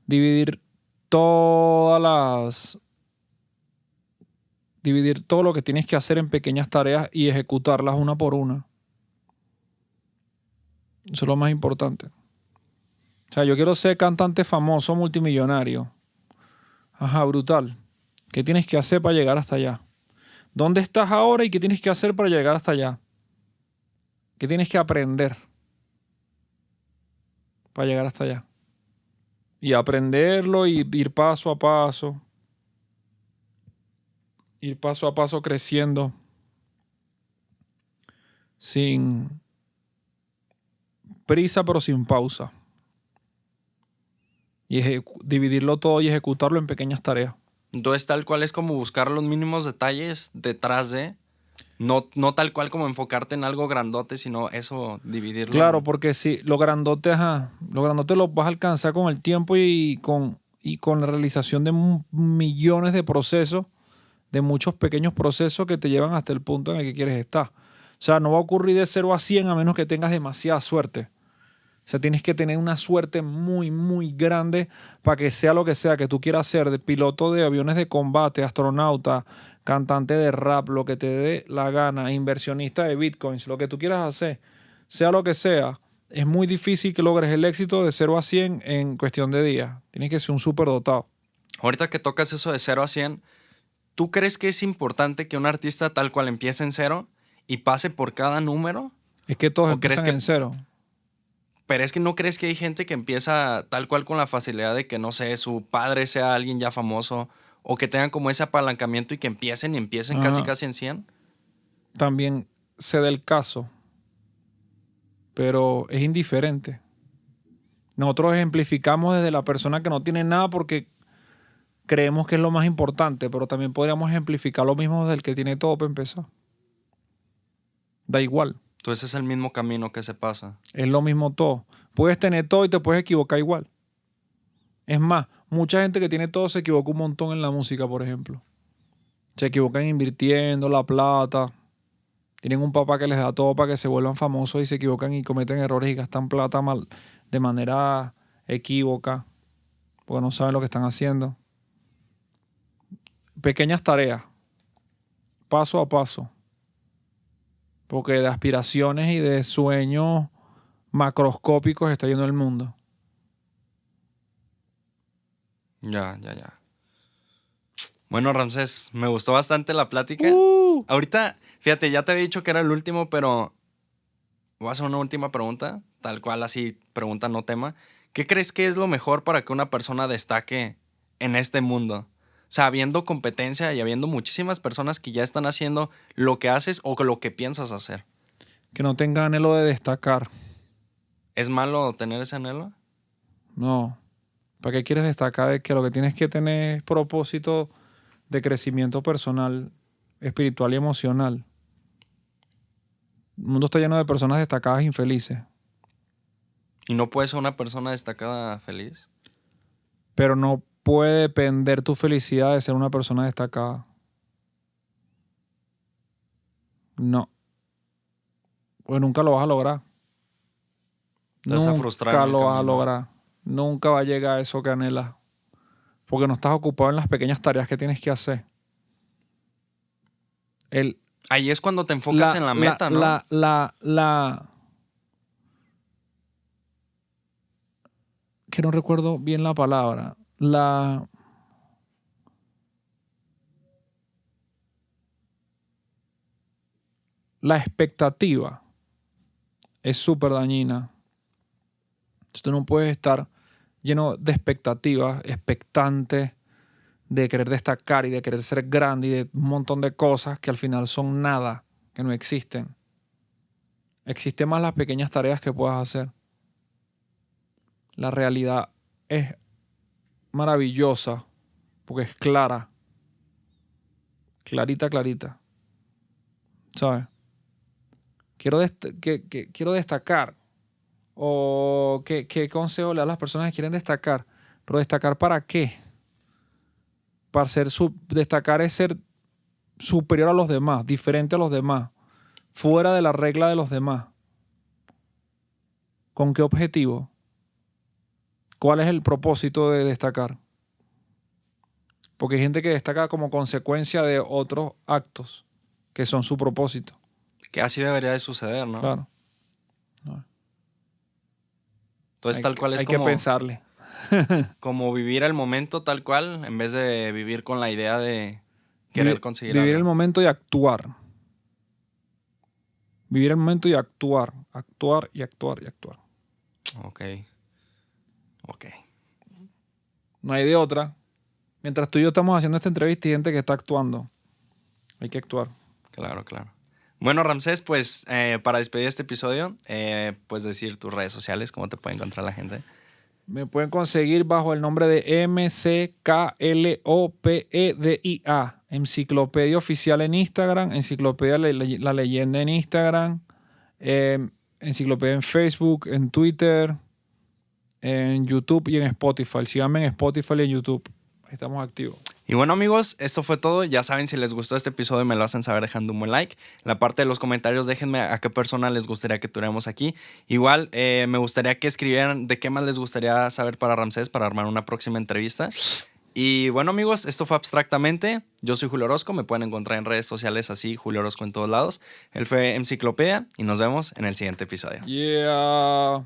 Dividir todas las... Dividir todo lo que tienes que hacer en pequeñas tareas y ejecutarlas una por una. Eso es lo más importante. O sea, yo quiero ser cantante famoso, multimillonario. Ajá, brutal. ¿Qué tienes que hacer para llegar hasta allá? ¿Dónde estás ahora y qué tienes que hacer para llegar hasta allá? ¿Qué tienes que aprender para llegar hasta allá? Y aprenderlo y ir paso a paso. Ir paso a paso creciendo. Sin prisa, pero sin pausa. Y dividirlo todo y ejecutarlo en pequeñas tareas. Entonces, tal cual es como buscar los mínimos detalles detrás de... No tal cual como enfocarte en algo grandote, sino eso, dividirlo. Claro, porque si lo grandote lo vas a alcanzar con el tiempo y y con la realización de millones de procesos, de muchos pequeños procesos que te llevan hasta el punto en el que quieres estar. O sea, no va a ocurrir de 0 a 100 a menos que tengas demasiada suerte. O sea, tienes que tener una suerte muy, muy grande para que sea lo que sea que tú quieras ser, de piloto de aviones de combate, astronauta, cantante de rap, lo que te dé la gana, inversionista de bitcoins, lo que tú quieras hacer, sea lo que sea. Es muy difícil que logres el éxito de 0 a 100 en cuestión de días. Tienes que ser un superdotado. Ahorita que tocas eso de 0 a 100, ¿tú crees que es importante que un artista tal cual empiece en 0 y pase por cada número? Es que todos ¿O crees empiezan que en 0. Pero es que no crees que hay gente que empieza tal cual con la facilidad de que, no sé, su padre sea alguien ya famoso o que tengan como ese apalancamiento y que empiecen casi Ajá. en 100? También se da el caso, pero es indiferente. Nosotros ejemplificamos desde la persona que no tiene nada porque creemos que es lo más importante, pero también podríamos ejemplificar lo mismo desde el que tiene todo para empezar. Da igual, Entonces es el mismo camino que se pasa. es lo mismo todo. Puedes tener todo y te puedes equivocar igual. Es más, mucha gente que tiene todo se equivoca un montón en la música, por ejemplo. Se equivocan invirtiendo la plata. Tienen un papá que les da todo para que se vuelvan famosos y se equivocan y cometen errores y gastan plata mal, de manera equívoca, porque no saben lo que están haciendo. Pequeñas tareas, paso a paso, porque de aspiraciones y de sueños macroscópicos está yendo el mundo. Ya. Bueno, Ramsés, me gustó bastante la plática. Ahorita, fíjate, ya te había dicho que era el último, pero voy a hacer una última pregunta, tal cual así, pregunta no tema. ¿Qué crees que es lo mejor para que una persona destaque en este mundo? O sea, habiendo competencia y habiendo muchísimas personas que ya están haciendo lo que haces o lo que piensas hacer. Que no tenga anhelo de destacar. ¿Es malo tener ese anhelo? No. ¿Para qué quieres destacar? Es que lo que tienes que tener es propósito de crecimiento personal, espiritual y emocional. El mundo está lleno de personas destacadas e infelices. ¿Y no puedes ser una persona destacada feliz? Pero no puede depender tu felicidad de ser una persona destacada. No. Pues nunca lo vas a lograr. Te vas a frustrar en Nunca el lo vas a camino. lograr. Nunca va a llegar a eso que anhelas. Porque no estás ocupado en las pequeñas tareas que tienes que hacer. Ahí es cuando te enfocas en la meta, ¿no? Que no recuerdo bien la palabra. La expectativa es súper dañina. Tú no puedes estar lleno de expectativas, expectante de querer destacar y de querer ser grande y de un montón de cosas que al final son nada, que no existen. Existen más las pequeñas tareas que puedas hacer. La realidad es maravillosa porque es clara. Clarita. ¿Sabes? Quiero destacar. O qué consejo le da a las personas que quieren destacar. Pero ¿destacar para qué? Para destacar es ser superior a los demás, diferente a los demás, fuera de la regla de los demás. ¿Con qué objetivo? ¿Cuál es el propósito de destacar? Porque hay gente que destaca como consecuencia de otros actos que son su propósito. Que así debería de suceder, ¿no? Claro. Entonces tal cual es hay como... que pensarle. Como vivir el momento tal cual, en vez de vivir con la idea de querer conseguir Vivir algo. el momento y actuar. Vivir el momento y actuar. Actuar. Ok. No hay de otra. Mientras tú y yo estamos haciendo esta entrevista, hay gente que está actuando. Hay que actuar. Claro. Bueno, Ramsés, pues para despedir este episodio, puedes decir tus redes sociales, cómo te puede encontrar la gente. Me pueden conseguir bajo el nombre de MCKLOPEDIA. Enciclopedia Oficial en Instagram, Enciclopedia La Leyenda en Instagram, Enciclopedia en Facebook, en Twitter, en YouTube y en Spotify. Síganme en Spotify y en YouTube. Ahí estamos activos. Y bueno, amigos, esto fue todo. Ya saben, si les gustó este episodio, me lo hacen saber dejando un buen like. En la parte de los comentarios, déjenme a qué persona les gustaría que tuviéramos aquí. Igual, me gustaría que escribieran de qué más les gustaría saber para Ramsés para armar una próxima entrevista. Y bueno, amigos, esto fue Abstractamente. Yo soy Julio Orozco. Me pueden encontrar en redes sociales así, Julio Orozco en todos lados. Él fue Enciclopedia y nos vemos en el siguiente episodio. Yeah.